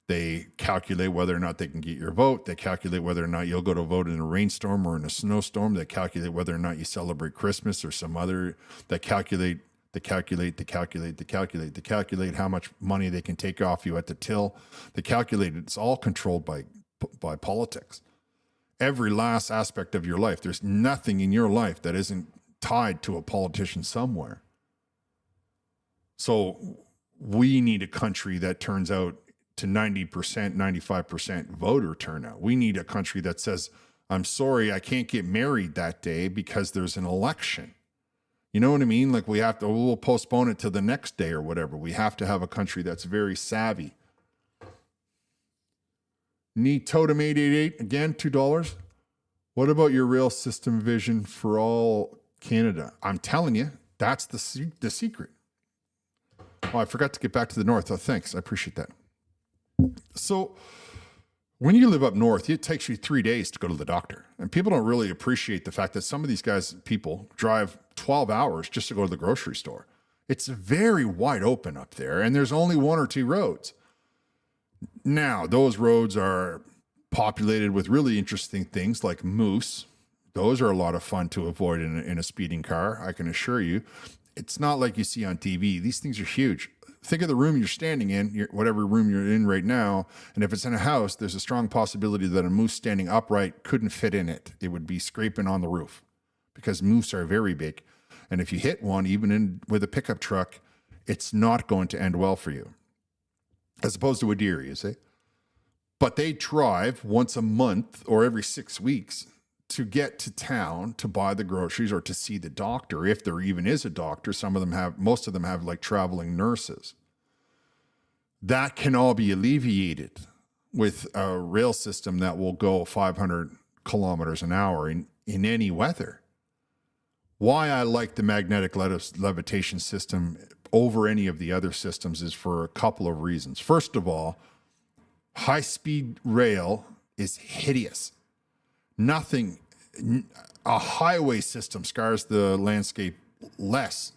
They calculate whether or not they can get your vote. They calculate whether or not you'll go to vote in a rainstorm or in a snowstorm. They calculate whether or not you celebrate Christmas or some other. They calculate how much money they can take off you at the till. They calculate it's all controlled by politics. Every last aspect of your life. There's nothing in your life that isn't tied to a politician somewhere. So we need a country that turns out to 90%, 95% voter turnout. We need a country that says, I'm sorry, I can't get married that day because there's an election. You know what I mean? Like, we'll postpone it to the next day or whatever. We have to have a country that's very savvy. Need Totem 888, again, $2. What about your rail system vision for all Canada? I'm telling you, that's the secret. Oh, I forgot to get back to the north. Oh, thanks. I appreciate that. So when you live up north, it takes you 3 days to go to the doctor. And people don't really appreciate the fact that some of these people drive 12 hours just to go to the grocery store. It's very wide open up there, and there's only 1 or 2 roads. Now, those roads are populated with really interesting things like moose. Those are a lot of fun to avoid in a speeding car, I can assure you. It's not like you see on TV. These things are huge. Think of the room you're standing in, whatever room you're in right now, and if it's in a house, there's a strong possibility that a moose standing upright couldn't fit in it. It would be scraping on the roof because moose are very big. And if you hit one, even with a pickup truck, it's not going to end well for you. As opposed to a deer, you see. But they drive once a month or every 6 weeks to get to town to buy the groceries or to see the doctor, if there even is a doctor. Most of them have like traveling nurses. That can all be alleviated with a rail system that will go 500 kilometers an hour in any weather. Why I like the magnetic levitation system over any of the other systems is for a couple of reasons. First of all, High-speed rail is hideous. Nothing, a highway system scars the landscape less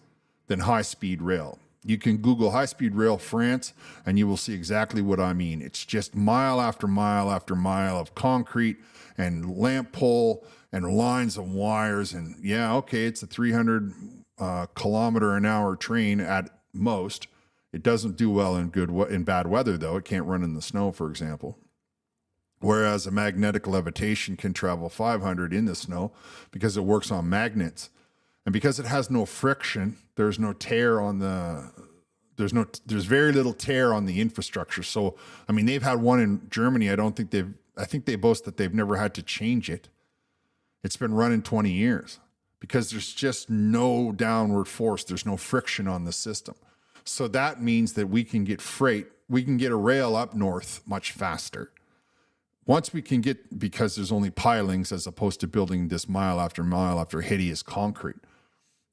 than high-speed rail. You can Google high-speed rail France and you will see exactly what I mean. It's just mile after mile after mile of concrete and lamp pole and lines of wires. And yeah, okay, it's a 300 kilometer an hour train at most. It doesn't do well in bad weather, though. It can't run in the snow, for example. Whereas a magnetic levitation can travel 500 in the snow because it works on magnets. And because it has no friction, there's no tear on there's very little tear on the infrastructure. So, I mean, they've had one in Germany. I think they boast that they've never had to change it. It's been running 20 years because there's just no downward force. There's no friction on the system. So that means that we can get a rail up north much faster. Once we can get, because there's only pilings as opposed to building this mile after hideous concrete.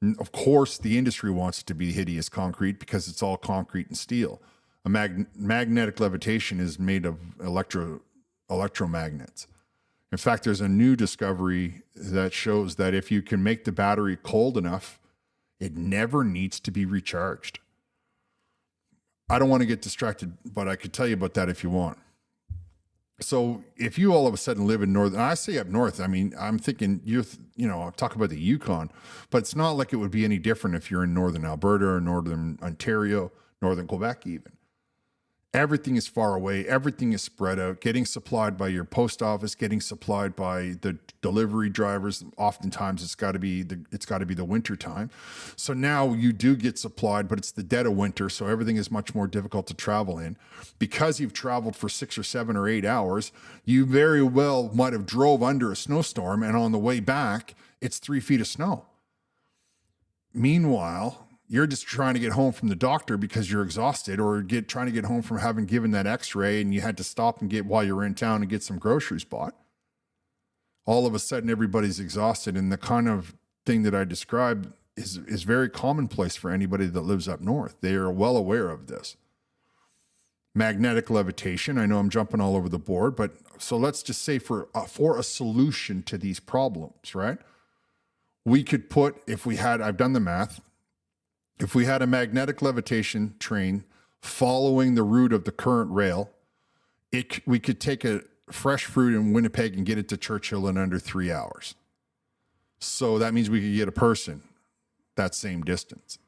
And of course, the industry wants it to be hideous concrete because it's all concrete and steel. A magnetic levitation is made of electromagnets. In fact, there's a new discovery that shows that if you can make the battery cold enough, it never needs to be recharged. I don't want to get distracted, but I could tell you about that if you want. So if you all of a sudden live in northern, I say up north, I mean, I'm thinking I'll talk about the Yukon, but it's not like it would be any different if you're in northern Alberta or northern Ontario, northern Quebec even. Everything is far away. Everything is spread out, getting supplied by your post office, getting supplied by the delivery drivers. Oftentimes it's got to be the winter time. So now you do get supplied, but it's the dead of winter. So everything is much more difficult to travel in. Because you've traveled for 6 or 7 or 8 hours, you very well might have drove under a snowstorm and on the way back, it's 3 feet of snow. Meanwhile, you're just trying to get home from the doctor because you're exhausted, or trying to get home from having given that x-ray and you had to stop and get while you were in town and get some groceries bought. All of a sudden, everybody's exhausted. And the kind of thing that I described is very commonplace for anybody that lives up north. They are well aware of this. Magnetic levitation. I know I'm jumping all over the board, but so let's just say for a solution to these problems, right? We could put, I've done the math, if we had a magnetic levitation train following the route of the current rail, we could take a fresh fruit in Winnipeg and get it to Churchill in under 3 hours. So that means we could get a person that same distance.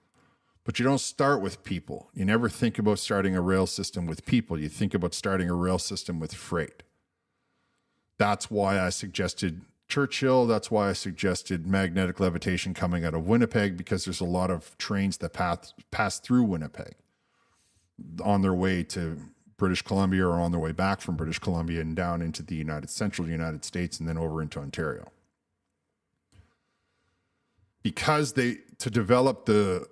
But you don't start with people. You never think about starting a rail system with people. You think about starting a rail system with freight. That's why I suggested Churchill. That's why I suggested magnetic levitation coming out of Winnipeg, because there's a lot of trains that pass through Winnipeg on their way to British Columbia or on their way back from British Columbia and down into the central United States and then over into Ontario. Because to develop the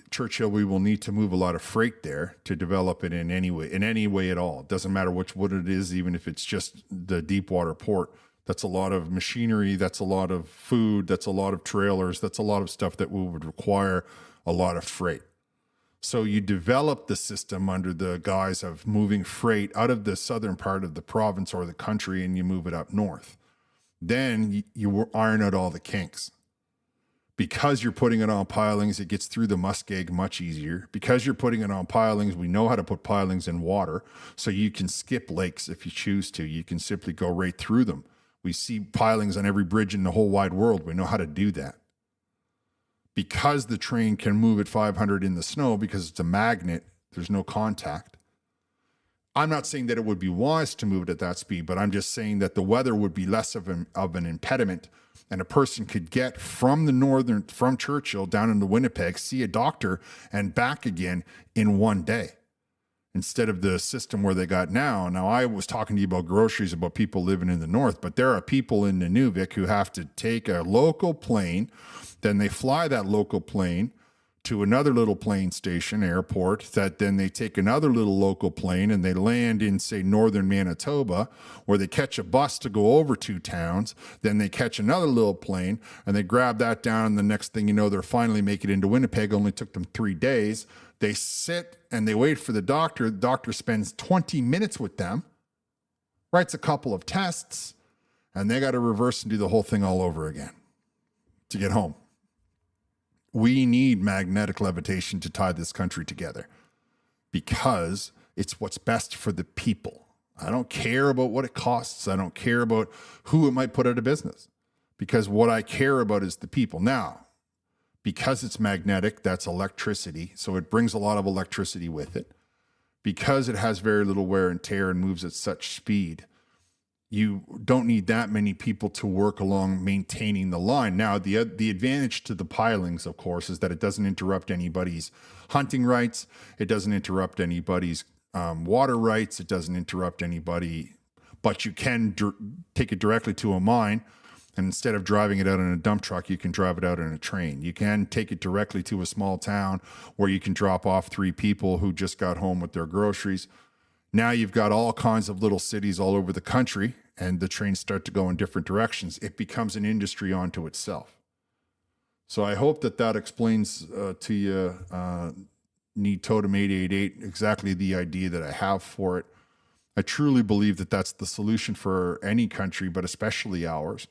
Churchill, we will need to move a lot of freight there to develop it in any way at all. It doesn't matter what it is, even if it's just the deep water port. That's a lot of machinery. That's a lot of food. That's a lot of trailers. That's a lot of stuff that would require a lot of freight. So you develop the system under the guise of moving freight out of the southern part of the province or the country, and you move it up north. Then you iron out all the kinks. Because you're putting it on pilings, it gets through the muskeg much easier. Because you're putting it on pilings, we know how to put pilings in water, so you can skip lakes if you choose to. You can simply go right through them. We see pilings on every bridge in the whole wide world. We know how to do that. Because the train can move at 500 in the snow, because it's a magnet, there's no contact. I'm not saying that it would be wise to move it at that speed, but I'm just saying that the weather would be less of an impediment, and a person could get from Churchill down into Winnipeg, see a doctor, and back again in one day, instead of the system where they got now. Now, I was talking to you about groceries, about people living in the north, but there are people in Nunavik who have to take a local plane, then they fly that local plane to another little plane station, airport, that then they take another little local plane and they land in, say, northern Manitoba, where they catch a bus to go over 2 towns. Then they catch another little plane and they grab that down. And the next thing you know, they're finally making it into Winnipeg. Only took them 3 days. They sit and they wait for the doctor. The doctor spends 20 minutes with them, writes a couple of tests, and they got to reverse and do the whole thing all over again to get home. We need magnetic levitation to tie this country together because it's what's best for the people. I don't care about what it costs. I don't care about who it might put out of business, because what I care about is the people. Now, because it's magnetic, that's electricity. So it brings a lot of electricity with it. Because it has very little wear and tear and moves at such speed, you don't need that many people to work along maintaining the line. Now, the advantage to the pilings, of course, is that it doesn't interrupt anybody's hunting rights. It doesn't interrupt anybody's water rights. It doesn't interrupt anybody, but you can take it directly to a mine. And instead of driving it out in a dump truck, you can drive it out in a train. You can take it directly to a small town where you can drop off 3 people who just got home with their groceries. Now you've got all kinds of little cities all over the country, and the trains start to go in different directions. It becomes an industry unto itself. So I hope that explains to you, Need Totem 888, exactly the idea that I have for it. I truly believe that that's the solution for any country, but especially ours.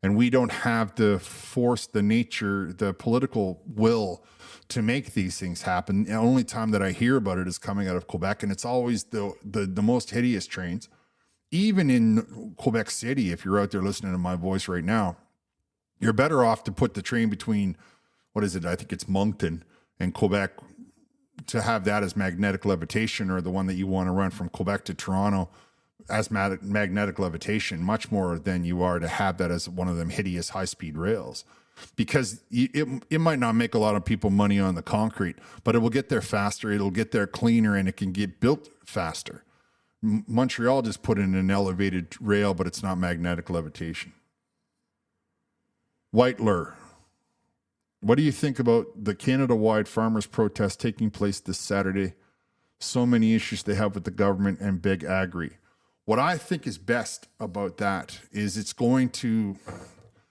And we don't have the force, the nature, the political will to make these things happen. The only time that I hear about it is coming out of Quebec, and it's always the most hideous trains. Even in Quebec City, if you're out there listening to my voice right now, you're better off to put the train between, what is it? I think it's Moncton and Quebec, to have that as magnetic levitation, or the one that you want to run from Quebec to Toronto as magnetic levitation, much more than you are to have that as one of them hideous high-speed rails. Because it might not make a lot of people money on the concrete, but it will get there faster, it'll get there cleaner, and it can get built faster. Montreal just put in an elevated rail, but it's not magnetic levitation. Whitler, what do you think about the Canada-wide farmers' protest taking place this Saturday? So many issues they have with the government and big agri. What I think is best about that is it's going to,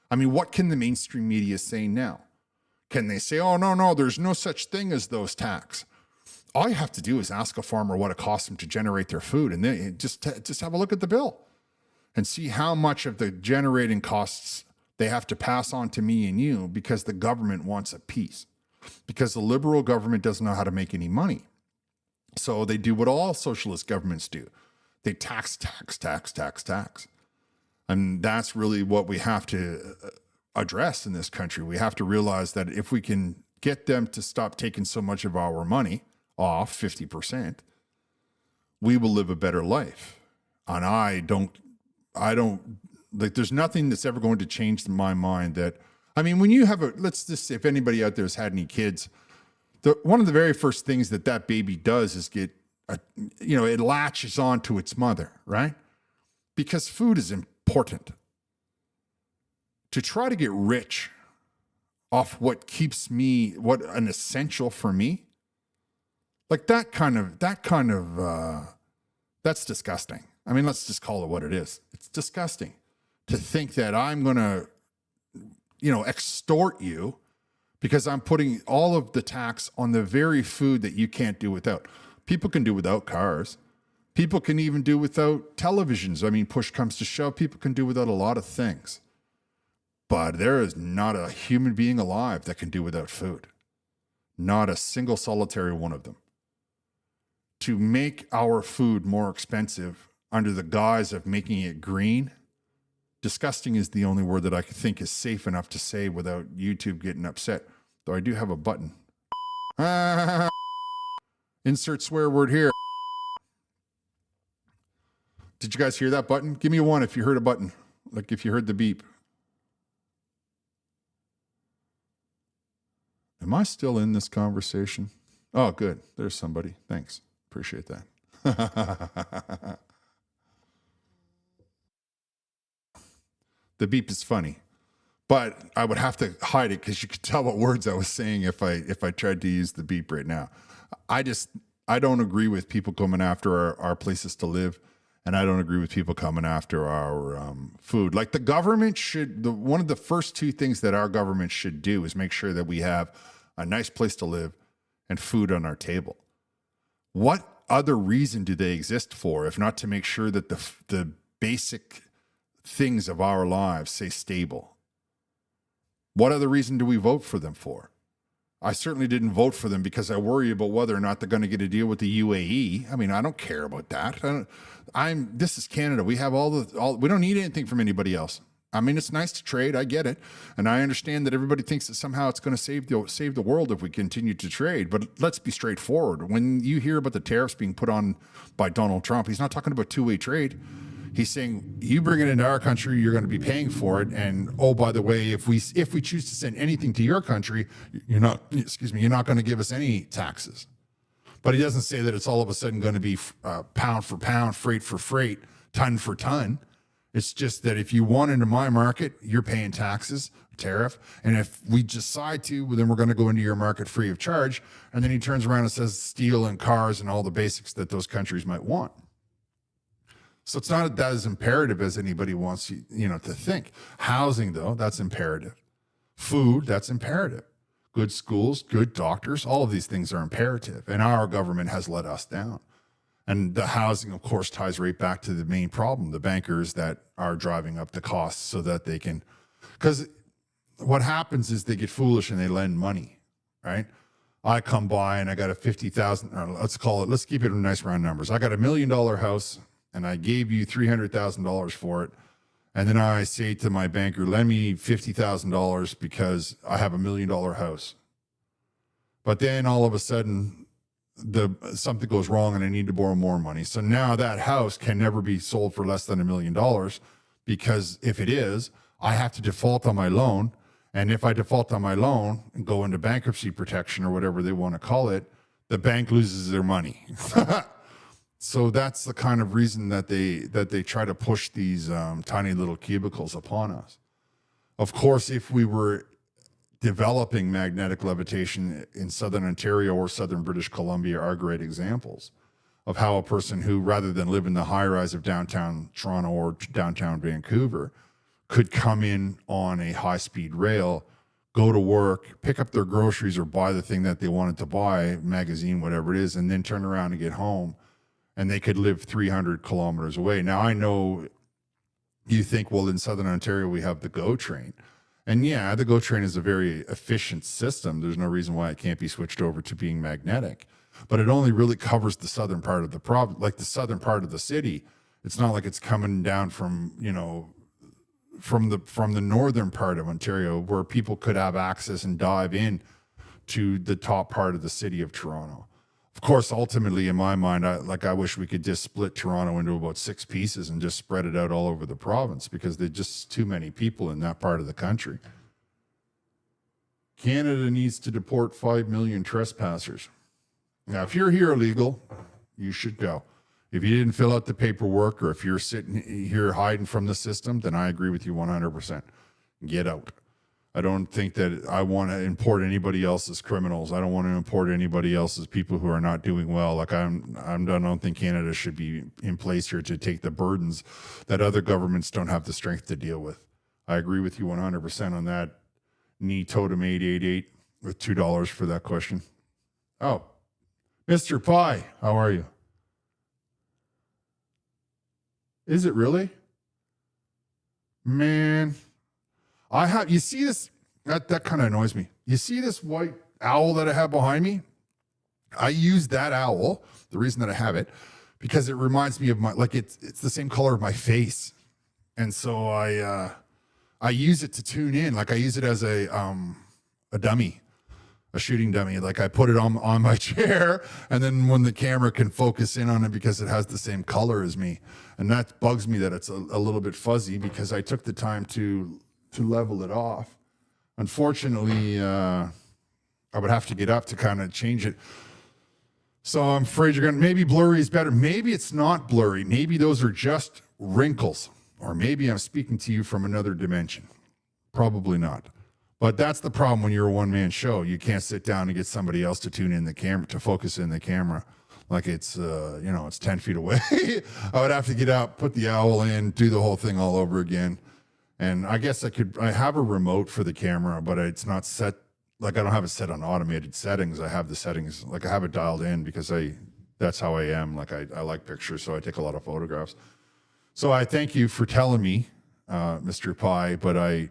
I mean, what can the mainstream media say now? Can they say, oh, no, there's no such thing as those tax? All you have to do is ask a farmer what it costs them to generate their food, and then just have a look at the bill and see how much of the generating costs they have to pass on to me and you, because the government wants a piece, because the liberal government doesn't know how to make any money. So they do what all socialist governments do. They tax. And that's really what we have to address in this country. We have to realize that if we can get them to stop taking so much of our money off, 50%, we will live a better life. And I don't, like, there's nothing that's ever going to change my mind that, I mean, when you have let's just, if anybody out there has had any kids, one of the very first things that baby does is it latches on to its mother, right? Because food is important. To try to get rich off what keeps me, what an essential for me, like that's disgusting. I mean, let's just call it what it is. It's disgusting to think that I'm going to, extort you because I'm putting all of the tax on the very food that you can't do without. People can do without cars. People can even do without televisions. I mean, push comes to shove, people can do without a lot of things. But there is not a human being alive that can do without food. Not a single solitary one of them. To make our food more expensive under the guise of making it green, disgusting is the only word that I think is safe enough to say without YouTube getting upset. Though I do have a button. Insert swear word here. Did you guys hear that button? Give me a 1 if you heard a button. Like if you heard the beep. Am I still in this conversation? Oh, good. There's somebody. Thanks. Appreciate that. The beep is funny, but I would have to hide it because you could tell what words I was saying if I tried to use the beep right now. I don't agree with people coming after our places to live, and I don't agree with people coming after our food. Like the government should, one of the first two things that our government should do is make sure that we have a nice place to live and food on our table. What other reason do they exist for if not to make sure that the basic things of our lives stay stable? What other reason do we vote for them for? I certainly didn't vote for them because I worry about whether or not they're going to get a deal with the UAE. I mean, I don't care about that. This is Canada. We have we don't need anything from anybody else. I mean, it's nice to trade. I get it. And I understand that everybody thinks that somehow it's going to save the world if we continue to trade. But let's be straightforward. When you hear about the tariffs being put on by Donald Trump, he's not talking about two-way trade. He's saying, you bring it into our country, you're going to be paying for it. And oh, by the way, if we choose to send anything to your country, you're not going to give us any taxes. But he doesn't say that it's all of a sudden going to be pound for pound, freight for freight, ton for ton. It's just that if you want into my market, you're paying taxes, tariff. And if we decide to, well, then we're going to go into your market free of charge. And then he turns around and says steel and cars and all the basics that those countries might want. So it's not that as imperative as anybody wants you to think. Housing, though, that's imperative. Food, that's imperative. Good schools, good doctors, all of these things are imperative. And our government has let us down. And the housing, of course, ties right back to the main problem, the bankers that are driving up the costs so that they can, because what happens is they get foolish and they lend money, right? I come by and I got a 50,000, let's keep it in nice round numbers. I got $1 million house and I gave you $300,000 for it. And then I say to my banker, lend me $50,000 because I have $1 million house. But then all of a sudden, something goes wrong and I need to borrow more money. So now that house can never be sold for less than $1 million because if it is, I have to default on my loan. And if I default on my loan and go into bankruptcy protection or whatever they want to call it, the bank loses their money. So that's the kind of reason that they try to push these tiny little cubicles upon us. Of course, if we were developing magnetic levitation in Southern Ontario or Southern British Columbia are great examples of how a person who, rather than live in the high rise of downtown Toronto or downtown Vancouver, could come in on a high-speed rail, go to work, pick up their groceries or buy the thing that they wanted to buy, magazine, whatever it is, and then turn around and get home. And they could live 300 kilometers away. Now, I know you think, well, in Southern Ontario, we have the GO train. And yeah, the GO train is a very efficient system. There's no reason why it can't be switched over to being magnetic. But it only really covers the southern part of the province, like the southern part of the city. It's not like it's coming down from, from the northern part of Ontario where people could have access and dive in to the top part of the city of Toronto. Of course, ultimately, in my mind, I wish we could just split Toronto into about 6 pieces and just spread it out all over the province because there's just too many people in that part of the country. Canada needs to deport 5 million trespassers. Now, if you're here illegal, you should go. If you didn't fill out the paperwork or if you're sitting here hiding from the system, then I agree with you 100%. Get out. I don't think that I want to import anybody else's criminals. I don't want to import anybody else's people who are not doing well. Like I don't think Canada should be in place here to take the burdens that other governments don't have the strength to deal with. I agree with you 100% on that. Knee Totem 888 with $2 for that question. Oh, Mr. Pie, how are you? Is it really? Man. You see this, that kind of annoys me. You see this white owl that I have behind me? I use that owl, the reason that I have it, because it reminds me of it's the same color of my face. And so I use it to tune in. Like I use it as a dummy, a shooting dummy. Like I put it on my chair and then when the camera can focus in on it because it has the same color as me. And that bugs me that it's a little bit fuzzy because I took the time to level it off. Unfortunately, I would have to get up to kind of change it. So I'm afraid maybe blurry is better. Maybe it's not blurry. Maybe those are just wrinkles. Or maybe I'm speaking to you from another dimension. Probably not. But that's the problem when you're a one-man show. You can't sit down and get somebody else to tune in the camera, to focus in the camera. Like it's, it's 10 feet away. I would have to get out, put the owl in, do the whole thing all over again. And I guess I have a remote for the camera, but it's not set. Like I don't have it set on automated settings. I have the settings, like I have it dialed in because that's how I am. Like I like pictures, so I take a lot of photographs. So I thank you for telling me, Mr. Pi, but I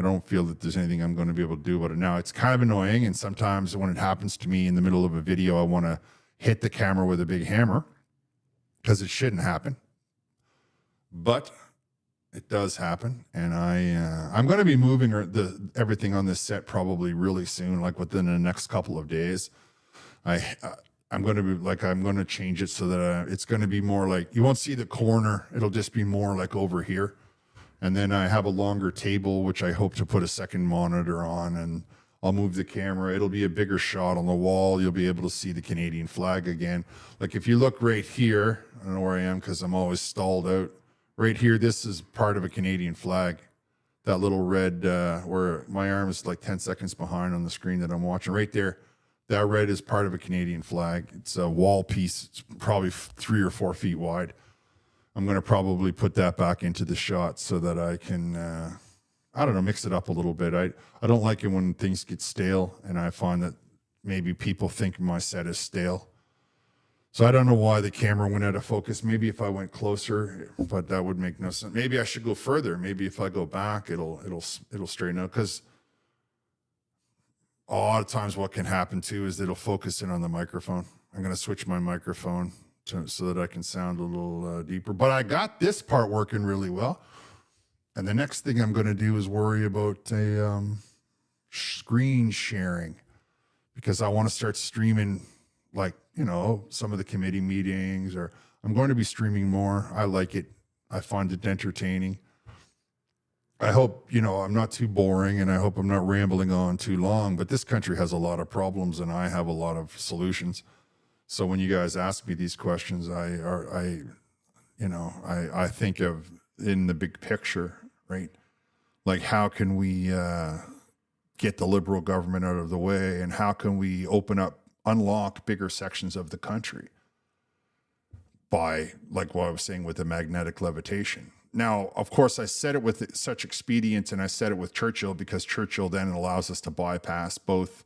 don't feel that there's anything I'm going to be able to do about it now. It's kind of annoying, and sometimes when it happens to me in the middle of a video, I want to hit the camera with a big hammer because it shouldn't happen. But it does happen, and I'm going to be moving everything on this set probably really soon, like within the next couple of days. I'm going to change it so that it's going to be more like, you won't see the corner. It'll just be more like over here. And then I have a longer table, which I hope to put a second monitor on, and I'll move the camera. It'll be a bigger shot on the wall. You'll be able to see the Canadian flag again. Like if you look right here, I don't know where I am because I'm always stalled out. Right here, this is part of a Canadian flag. That little red, where my arm is like 10 seconds behind on the screen that I'm watching. Right there, that red is part of a Canadian flag. It's a wall piece. It's probably 3 or 4 feet wide. I'm going to probably put that back into the shot so that I can, I don't know, mix it up a little bit. I don't like it when things get stale, and I find that maybe people think my set is stale. So I don't know why the camera went out of focus. Maybe if I went closer, but that would make no sense. Maybe I should go further. Maybe if I go back, it'll straighten out. Because a lot of times what can happen too is it'll focus in on the microphone. I'm going to switch my microphone so that I can sound a little deeper. But I got this part working really well. And the next thing I'm going to do is worry about a screen sharing, because I want to start streaming, like, some of the committee meetings, or I'm going to be streaming more. I like it. I find it entertaining. I hope, I'm not too boring, and I hope I'm not rambling on too long, but this country has a lot of problems and I have a lot of solutions. So when you guys ask me these questions, I think of in the big picture, right? Like, how can we get the Liberal government out of the way, and how can we unlock bigger sections of the country by, like what I was saying with the magnetic levitation. Now, of course, I said it with such expedience, and I said it with Churchill because Churchill then allows us to bypass both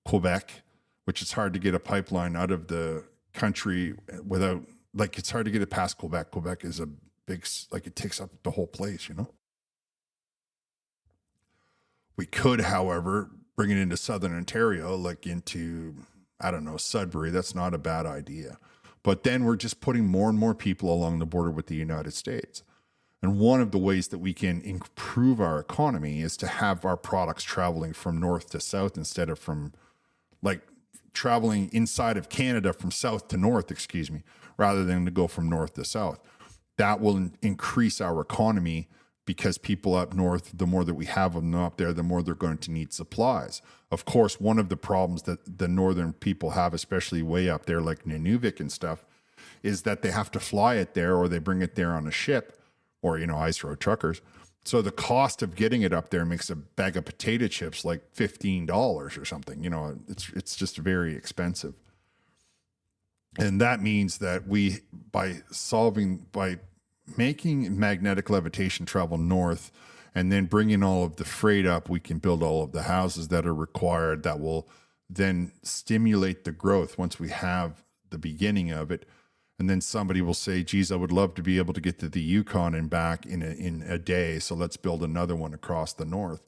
Quebec, which is hard to get a pipeline out of the country without, like, it's hard to get it past Quebec. Quebec is a big, like, it takes up the whole place, We could, however, bring it into Southern Ontario, like into, I don't know, Sudbury. That's not a bad idea. But then we're just putting more and more people along the border with the United States. And one of the ways that we can improve our economy is to have our products traveling from north to south instead of from, like, traveling inside of Canada from south to north, rather than to go from north to south. That will increase our economy, because people up north, the more that we have them up there, the more they're going to need supplies. Of course, one of the problems that the northern people have, especially way up there like Nunavik and stuff, is that they have to fly it there, or they bring it there on a ship, or, ice road truckers. So the cost of getting it up there makes a bag of potato chips like $15 or something. It's just very expensive. And that means that by making magnetic levitation travel north and then bringing all of the freight up, we can build all of the houses that are required that will then stimulate the growth once we have the beginning of it. And then somebody will say, geez, I would love to be able to get to the Yukon and back in a day. So let's build another one across the north.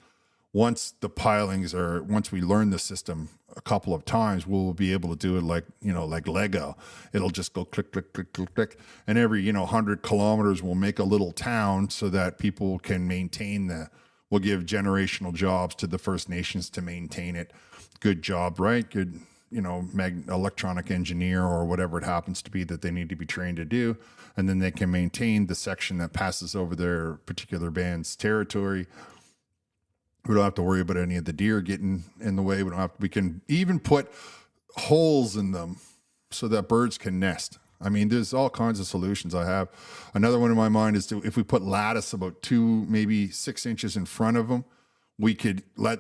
Once we learn the system a couple of times, we'll be able to do it like Lego. It'll just go click, click, click, click, click. And every, 100 kilometers we'll make a little town so that people can maintain we'll give generational jobs to the First Nations to maintain it. Good job, right? Good, electronic engineer or whatever it happens to be that they need to be trained to do. And then they can maintain the section that passes over their particular band's territory. We don't have to worry about any of the deer getting in the way. We can even put holes in them so that birds can nest. I mean, there's all kinds of solutions I have. Another one in my mind is if we put lattice about 2, maybe 6 inches in front of them, we could let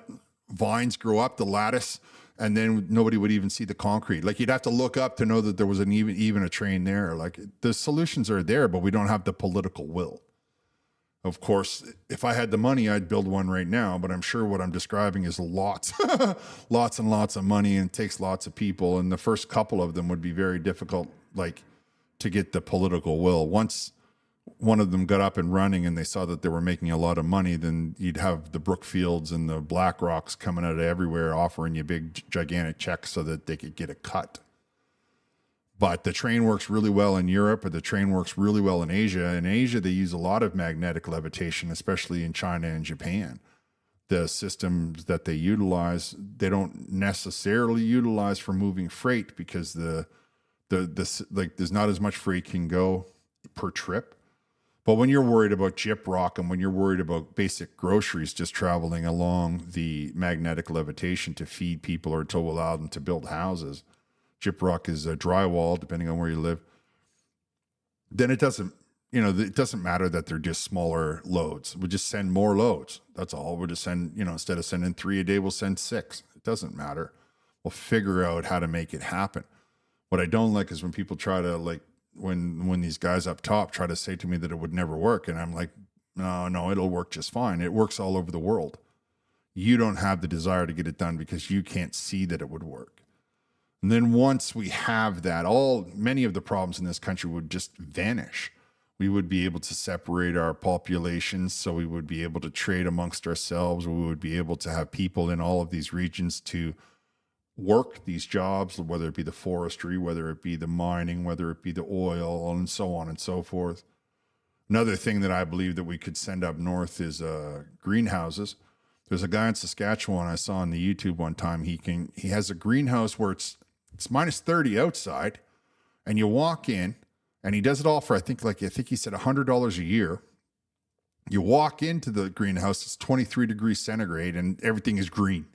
vines grow up the lattice, and then nobody would even see the concrete. Like, you'd have to look up to know that there was an even a train there. Like, the solutions are there, but we don't have the political will. Of course, if I had the money, I'd build one right now, but I'm sure what I'm describing is lots, lots and lots of money, and takes lots of people. And the first couple of them would be very difficult, like, to get the political will. Once one of them got up and running and they saw that they were making a lot of money, then you'd have the Brookfields and the BlackRocks coming out of everywhere offering you big, gigantic checks so that they could get a cut. But the train works really well in Europe, or the train works really well in Asia. In Asia, they use a lot of magnetic levitation, especially in China and Japan. The systems that they utilize, they don't necessarily utilize for moving freight, because there's not as much freight can go per trip. But when you're worried about gyprock, and when you're worried about basic groceries just traveling along the magnetic levitation to feed people or to allow them to build houses, gyprock is a drywall, depending on where you live, then it doesn't matter that they're just smaller loads. We'll just send more loads. That's all. We'll just send, instead of sending 3 a day, we'll send 6. It doesn't matter. We'll figure out how to make it happen. What I don't like is when people try to, like, when these guys up top try to say to me that it would never work. And I'm like, no, it'll work just fine. It works all over the world. You don't have the desire to get it done because you can't see that it would work. And then once we have that, many of the problems in this country would just vanish. We would be able to separate our populations, so we would be able to trade amongst ourselves. We would be able to have people in all of these regions to work these jobs, whether it be the forestry, whether it be the mining, whether it be the oil, and so on and so forth. Another thing that I believe that we could send up north is greenhouses. There's a guy in Saskatchewan I saw on the YouTube one time. He has a greenhouse where it's minus 30 outside, and you walk in, and he does it all for, I think he said $100 a year. You walk into the greenhouse, it's 23 degrees centigrade, and everything is green.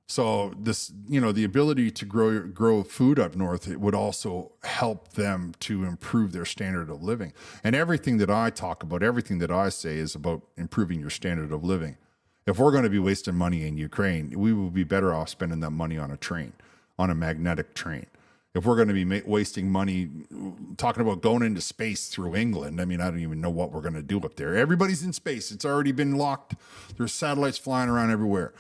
So this, the ability to grow food up north, it would also help them to improve their standard of living. And everything that I talk about, everything that I say is about improving your standard of living. If we're going to be wasting money in Ukraine, we will be better off spending that money on a train, on a magnetic train. If we're going to be wasting money talking about going into space through England, I mean, I don't even know what we're going to do up there. Everybody's in space. It's already been locked. There's satellites flying around everywhere.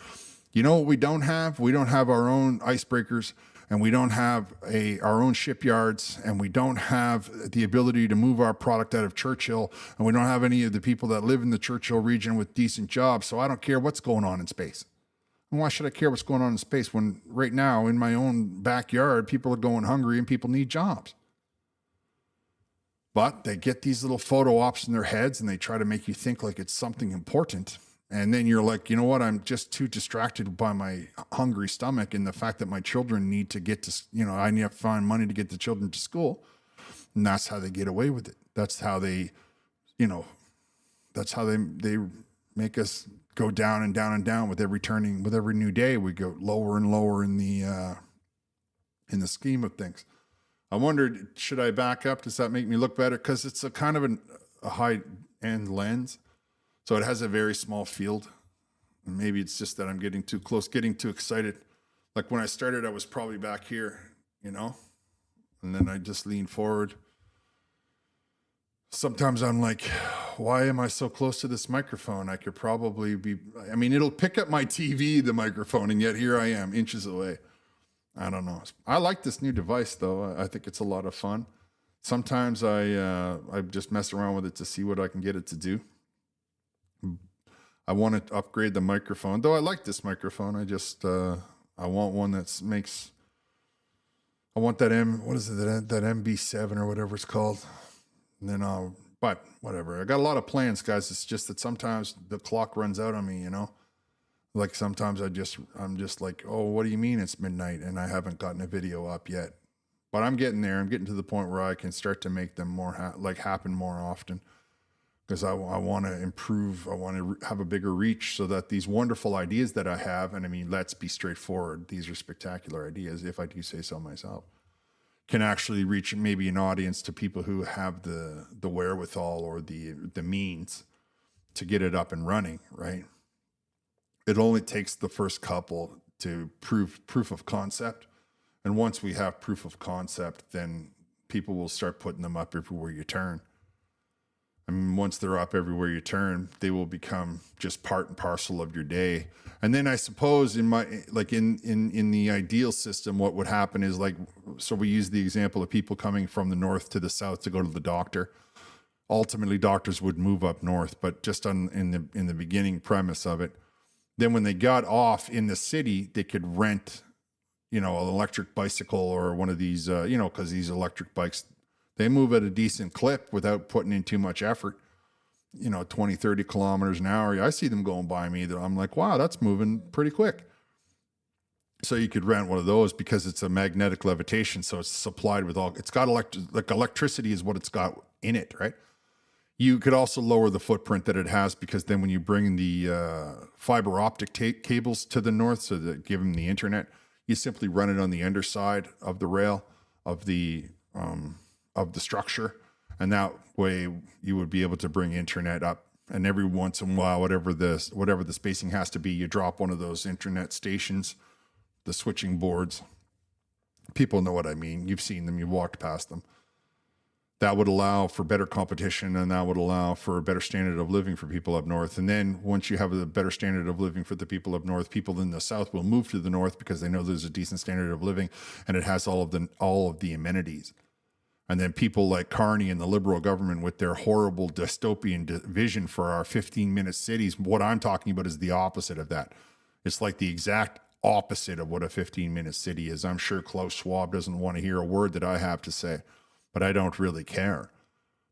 You know what we don't have? We don't have our own icebreakers, and we don't have our own shipyards, and we don't have the ability to move our product out of Churchill, and we don't have any of the people that live in the Churchill region with decent jobs. So I don't care what's going on in space. And why should I care what's going on in space when right now in my own backyard, people are going hungry and people need jobs? But they get these little photo ops in their heads, and they try to make you think like it's something important. And then you're like, you know what? I'm just too distracted by my hungry stomach and the fact that my children need to get to, I need to find money to get the children to school. And that's how they get away with it. That's how they, that's how they make us go down and down and down with every new day. We go lower and lower in the scheme of things. I wondered, should I back up? Does that make me look better? Because it's a kind of a high end lens. So it has a very small field. And maybe it's just that I'm getting too close, getting too excited. Like when I started, I was probably back here, and then I just lean forward. Sometimes I'm like, why am I so close to this microphone? I could probably it'll pick up my TV, the microphone, and yet here I am, inches away. I don't know. I like this new device, though. I think it's a lot of fun. Sometimes I just mess around with it to see what I can get it to do. I want to upgrade the microphone, though I like this microphone. I just, I want one that makes, I want that that MB7 or whatever it's called. And then but whatever. I got a lot of plans, guys. It's just that sometimes the clock runs out on me, Like sometimes I'm just like, oh, what do you mean it's midnight and I haven't gotten a video up yet? But I'm getting there. I'm getting to the point where I can start to make them more happen more often. Because I want to improve, I want to have a bigger reach so that these wonderful ideas that I have, and let's be straightforward, these are spectacular ideas, if I do say so myself, can actually reach maybe an audience to people who have the wherewithal or the means to get it up and running, right? It only takes the first couple to proof of concept. And once we have proof of concept, then people will start putting them up everywhere you turn. I mean, once they're up everywhere you turn, they will become just part and parcel of your day. And then I suppose in the ideal system, what would happen is so we use the example of people coming from the north to the south to go to the doctor. Ultimately, doctors would move up north, but just in the beginning premise of it. Then when they got off in the city, they could rent, an electric bicycle or one of these, because these electric bikes, they move at a decent clip without putting in too much effort, 20, 30 kilometers an hour. I see them going by me. I'm like, wow, that's moving pretty quick. So you could rent one of those because it's a magnetic levitation. So it's supplied with it's got electricity is what it's got in it, right? You could also lower the footprint that it has because then when you bring the fiber optic cables to the north, so that give them the internet, you simply run it on the underside of the rail of the structure, and that way you would be able to bring internet up. And every once in a while, whatever the spacing has to be, you drop one of those internet stations, the switching boards. People know what I mean. You've seen them. You've walked past them. That would allow for better competition, and that would allow for a better standard of living for people up north. And then once you have a better standard of living for the people up north, people in the south will move to the north because they know there's a decent standard of living and it has all of the amenities. And then people like Carney and the Liberal government with their horrible dystopian vision for our 15-minute cities, what I'm talking about is the opposite of that. It's like the exact opposite of what a 15-minute city is. I'm sure Klaus Schwab doesn't want to hear a word that I have to say, but I don't really care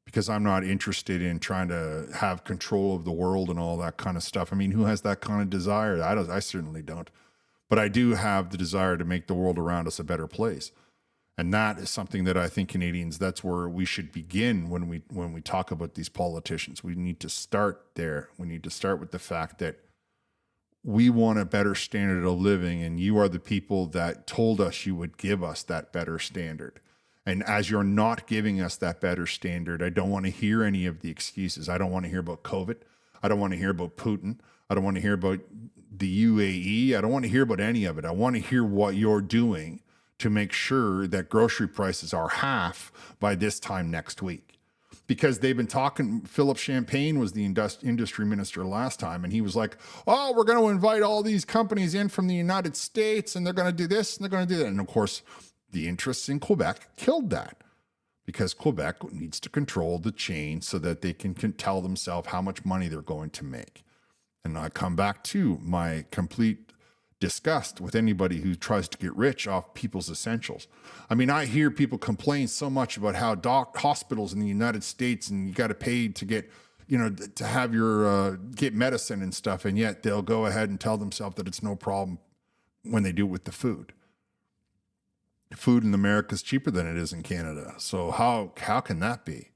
because I'm not interested in trying to have control of the world and all that kind of stuff. I mean, who has that kind of desire? I certainly don't. But I do have the desire to make the world around us a better place. And that is something that I think Canadians, that's where we should begin when we talk about these politicians. We need to start there. We need to start with the fact that we want a better standard of living, and you are the people that told us you would give us that better standard. And as you're not giving us that better standard, I don't want to hear any of the excuses. I don't want to hear about COVID. I don't want to hear about Putin. I don't want to hear about the UAE. I don't want to hear about any of it. I want to hear what you're doing to make sure that grocery prices are half by this time next week. Because they've been talking, Philip Champagne was the industry minister last time, and he was like, oh, we're going to invite all these companies in from the United States, and they're going to do this, and they're going to do that. And of course, the interests in Quebec killed that because Quebec needs to control the chain so that they can tell themselves how much money they're going to make. And I come back to my complete disgust with anybody who tries to get rich off people's essentials. I mean, I hear people complain so much about how hospitals in the United States and you got to pay to get, to have your get medicine and stuff, and yet they'll go ahead and tell themselves that it's no problem when they do it with the food. Food in America is cheaper than it is in Canada. So how can that be?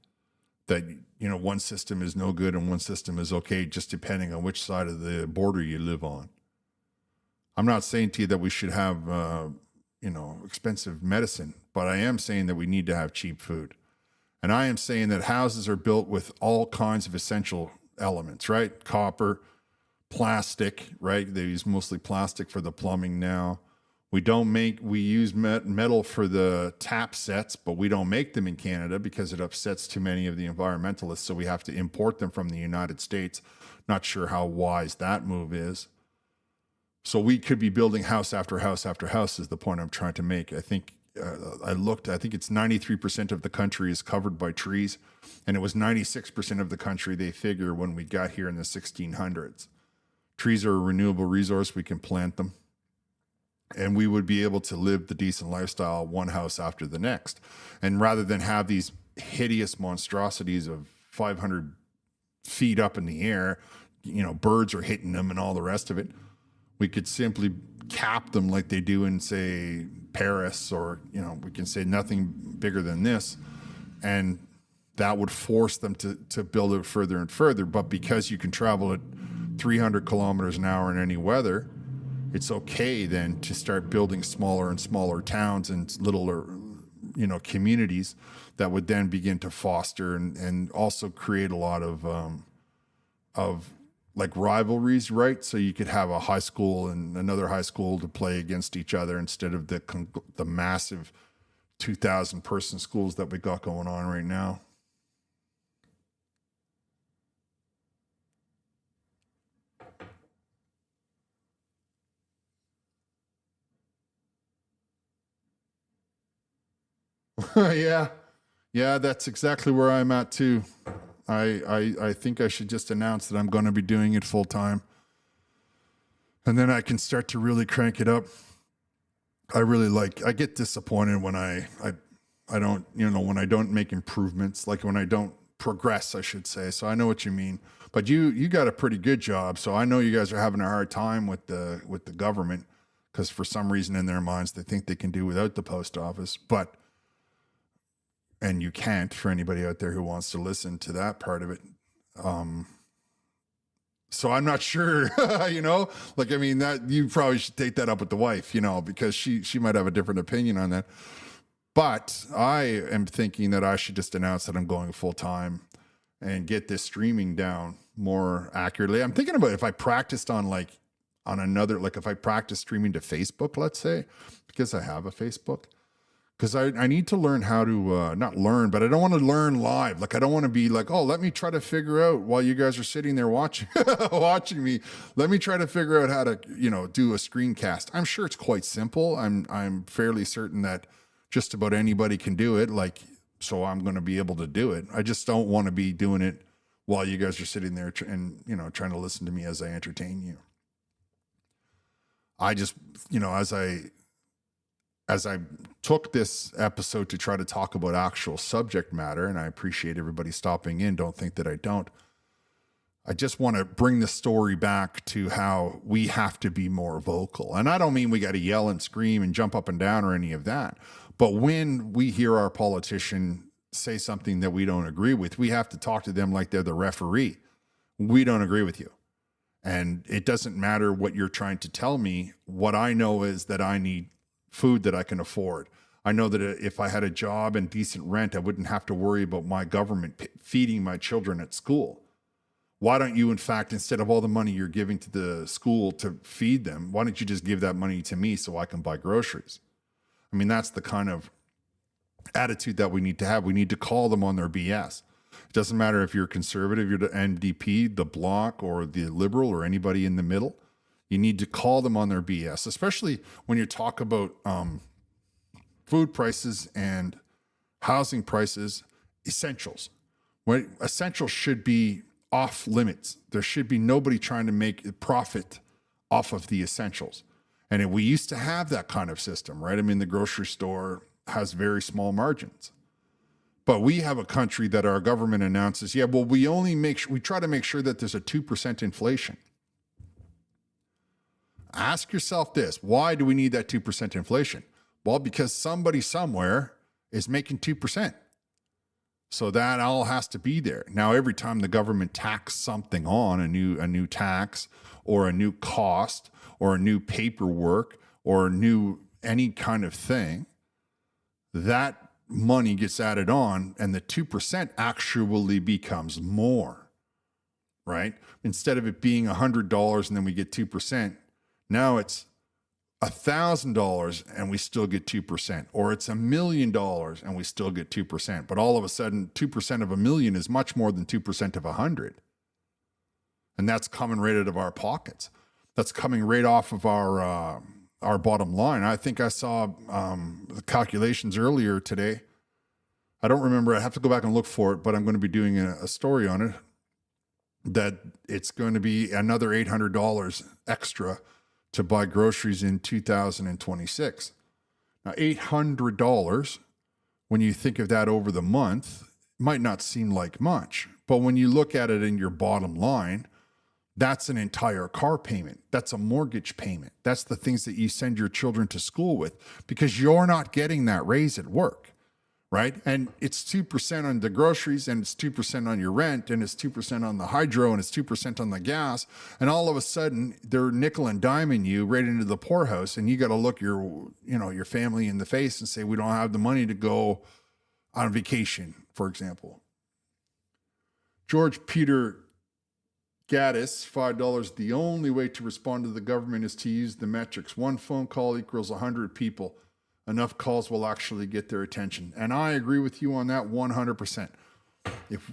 That one system is no good and one system is okay, just depending on which side of the border you live on. I'm not saying to you that we should have, expensive medicine, but I am saying that we need to have cheap food. And I am saying that houses are built with all kinds of essential elements, right? Copper, plastic, right? They use mostly plastic for the plumbing now. We use metal for the tap sets, but we don't make them in Canada because it upsets too many of the environmentalists. So we have to import them from the United States. Not sure how wise that move is. So we could be building house after house after house is the point I'm trying to make. I think I think it's 93% of the country is covered by trees, and it was 96% of the country, they figure, when we got here in the 1600s. Trees are a renewable resource. We can plant them, and we would be able to live the decent lifestyle one house after the next. And rather than have these hideous monstrosities of 500 feet up in the air, birds are hitting them and all the rest of it, we could simply cap them like they do in, say, Paris, or, we can say nothing bigger than this. And that would force them to build it further and further. But because you can travel at 300 kilometers an hour in any weather, it's okay then to start building smaller and smaller towns and littler communities that would then begin to foster and also create a lot of like rivalries, right? So you could have a high school and another high school to play against each other instead of the massive 2,000 person schools that we got going on right now. Yeah, that's exactly where I'm at too. I think I should just announce that I'm going to be doing it full time, and then I can start to really crank it up. I get disappointed when I don't, when I don't make improvements, like when I don't progress, I should say. So I know what you mean, but you got a pretty good job. So I know you guys are having a hard time with the government because for some reason in their minds, they think they can do without the post office, and you can't, for anybody out there who wants to listen to that part of it. So I'm not sure, that you probably should take that up with the wife, because she might have a different opinion on that. But I am thinking that I should just announce that I'm going full time and get this streaming down more accurately. I'm thinking about if I practiced if I practice streaming to Facebook, let's say, because I have a Facebook. Because I need to learn how to, not learn, but I don't want to learn live. Like, I don't want to be like, oh, let me try to figure out while you guys are sitting there watching me. Let me try to figure out how to, do a screencast. I'm sure it's quite simple. I'm fairly certain that just about anybody can do it. So I'm going to be able to do it. I just don't want to be doing it while you guys are sitting there and, trying to listen to me as I entertain you. I just, as I took this episode to try to talk about actual subject matter, and I appreciate everybody stopping in, don't think that I don't, I just want to bring the story back to how we have to be more vocal. And I don't mean we got to yell and scream and jump up and down or any of that. But when we hear our politician say something that we don't agree with, we have to talk to them like they're the referee. We don't agree with you. And it doesn't matter what you're trying to tell me. What I know is that I need food that I can afford. I know that if I had a job and decent rent, I wouldn't have to worry about my government feeding my children at school. Why don't you, in fact, instead of all the money you're giving to the school to feed them, why don't you just give that money to me so I can buy groceries? I mean, that's the kind of attitude that we need to have. We need to call them on their BS. It doesn't matter if you're conservative, you're the NDP, the Bloc, or the Liberal, or anybody in the middle. You need to call them on their BS, especially when you talk about food prices and housing prices, essentials. Right? Essentials should be off limits. There should be nobody trying to make a profit off of the essentials. And we used to have that kind of system, right? I mean, the grocery store has very small margins. But we have a country that our government announces, we try to make sure that there's a 2% inflation. Ask yourself this, why do we need that 2% inflation? Well, because somebody somewhere is making 2%. So that all has to be there. Now, every time the government tacks something on, a new tax or a new cost or a new paperwork or any kind of thing, that money gets added on and the 2% actually becomes more, right? Instead of it being $100 and then we get 2%, now it's $1,000 and we still get 2%, or it's $1 million and we still get 2%. But all of a sudden, 2% of $1 million is much more than 2% of 100. And that's coming right out of our pockets. That's coming right off of our bottom line. I think I saw the calculations earlier today. I don't remember. I have to go back and look for it, but I'm going to be doing a story on it, that it's going to be another $800 extra to buy groceries in 2026. Now, $800, when you think of that over the month, might not seem like much. But when you look at it in your bottom line, that's an entire car payment. That's a mortgage payment. That's the things that you send your children to school with, because you're not getting that raise at work, right? And it's 2% on the groceries, and it's 2% on your rent, and it's 2% on the hydro, and it's 2% on the gas. And all of a sudden, they're nickel and diming you right into the poorhouse, and you got to look your family in the face and say, we don't have the money to go on vacation, for example. George Peter Gaddis, $5. The only way to respond to the government is to use the metrics. One phone call equals 100 people. Enough calls will actually get their attention. And I agree with you on that 100%. If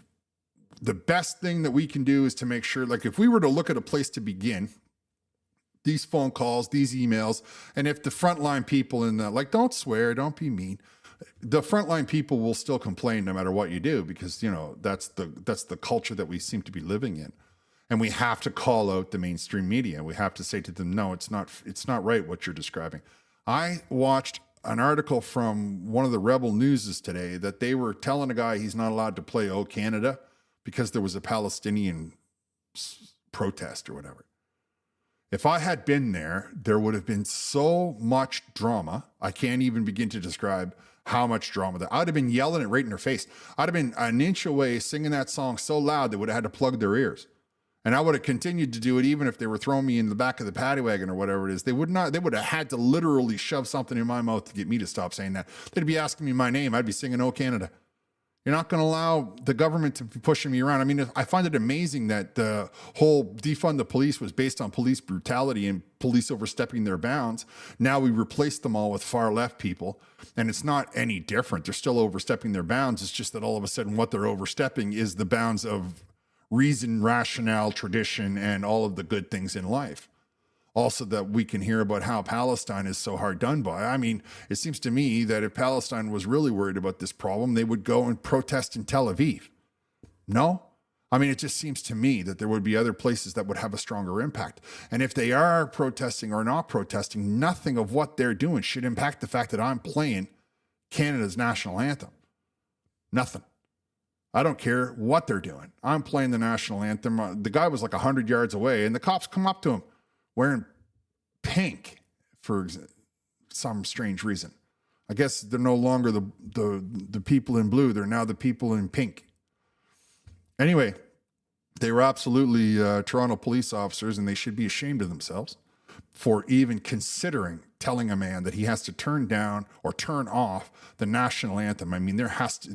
the best thing that we can do is to make sure, like if we were to look at a place to begin, these phone calls, these emails, and if the frontline people in the, like, don't swear, don't be mean. The frontline people will still complain no matter what you do, because, that's the culture that we seem to be living in. And we have to call out the mainstream media. We have to say to them, no, it's not right what you're describing. I watched an article from one of the Rebel Newses today that they were telling a guy he's not allowed to play "Oh Canada" because there was a Palestinian protest or whatever. If I had been there would have been so much drama. I can't even begin to describe how much drama that I'd have been yelling it right in their face. I'd have been an inch away singing that song so loud they would have had to plug their ears. And I would have continued to do it even if they were throwing me in the back of the paddy wagon or whatever it is. They would have had to literally shove something in my mouth to get me to stop saying that. They'd be asking me my name. I'd be singing "Oh Canada." You're not going to allow the government to be pushing me around. I mean, I find it amazing that the whole defund the police was based on police brutality and police overstepping their bounds. Now we replaced them all with far left people, and it's not any different. They're still overstepping their bounds. It's just that all of a sudden what they're overstepping is the bounds of reason, rationale, tradition, and all of the good things in life. Also, that we can hear about how Palestine is so hard done by. I mean, it seems to me that if Palestine was really worried about this problem, they would go and protest in Tel Aviv. No? I mean, it just seems to me that there would be other places that would have a stronger impact. And if they are protesting or not protesting, nothing of what they're doing should impact the fact that I'm playing Canada's national anthem. Nothing. I don't care what they're doing. I'm playing the national anthem. The guy was like 100 yards away, and the cops come up to him wearing pink for some strange reason. I guess they're no longer the people in blue. They're now the people in pink. Anyway, they were absolutely Toronto police officers, and they should be ashamed of themselves for even considering telling a man that he has to turn down or turn off the national anthem. I mean, there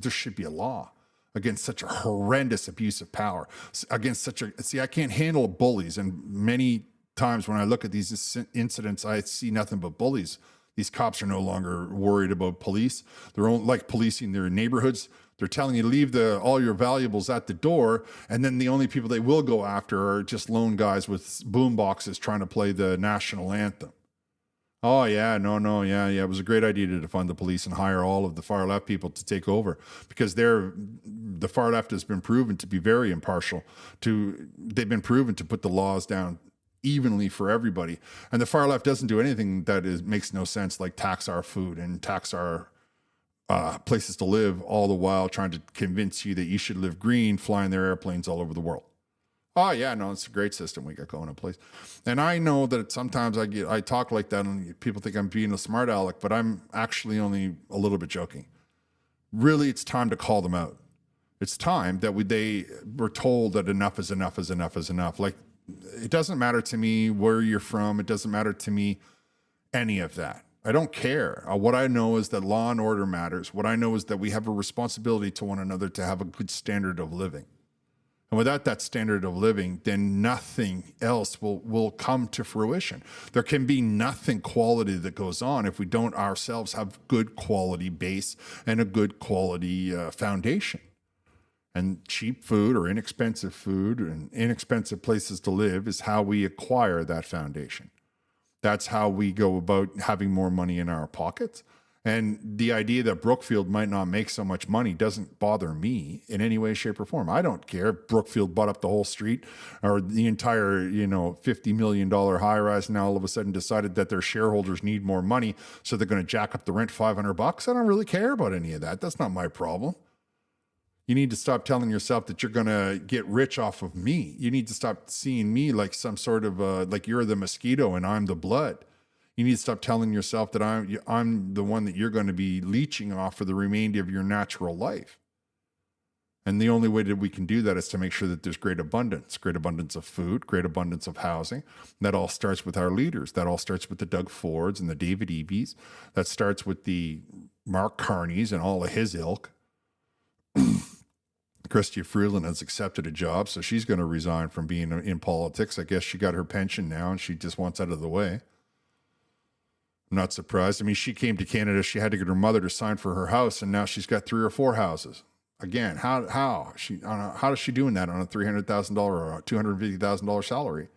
should be a law against such a horrendous abuse of power, against I can't handle bullies. And many times when I look at these incidents, I see nothing but bullies. These cops are no longer worried about police. They're like policing their neighborhoods. They're telling you to leave all your valuables at the door. And then the only people they will go after are just lone guys with boom boxes trying to play the national anthem. Oh, yeah, no, yeah. It was a great idea to defund the police and hire all of the far left people to take over, because the far left has been proven to be very impartial. They've been proven to put the laws down evenly for everybody. And the far left doesn't do anything that makes no sense, like tax our food and tax our places to live, all the while trying to convince you that you should live green, flying their airplanes all over the world. Oh, yeah, no, it's a great system we got going in place. And I know that sometimes I talk like that and people think I'm being a smart aleck, but I'm actually only a little bit joking. Really, it's time to call them out. It's time that they were told that enough is enough is enough is enough. Like, it doesn't matter to me where you're from. It doesn't matter to me any of that. I don't care. What I know is that law and order matters. What I know is that we have a responsibility to one another to have a good standard of living. And without that standard of living, then nothing else will come to fruition. There can be nothing quality that goes on if we don't ourselves have good quality base and a good quality foundation. And cheap food or inexpensive food and inexpensive places to live is how we acquire that foundation. That's how we go about having more money in our pockets. And the idea that Brookfield might not make so much money doesn't bother me in any way, shape, or form. I don't care if Brookfield bought up the whole street or the entire, $50 million high rise, now all of a sudden decided that their shareholders need more money, so they're going to jack up the rent $500. I don't really care about any of that. That's not my problem. You need to stop telling yourself that you're going to get rich off of me. You need to stop seeing me like some sort of, like you're the mosquito and I'm the blood. You need to stop telling yourself that I'm the one that you're going to be leeching off for the remainder of your natural life. And the only way that we can do that is to make sure that there's great abundance of food, great abundance of housing. That all starts with our leaders. That all starts with the Doug Fords and the David Evies. That starts with the Mark Carneys and all of his ilk. Chrystia Freeland has accepted a job, so she's going to resign from being in politics. I guess she got her pension now and she just wants out of the way. I'm not surprised. I mean, she came to Canada. She had to get her mother to sign for her house, and now she's got 3 or 4 houses. Again, how is she doing that on a $300,000 or a $250,000 salary?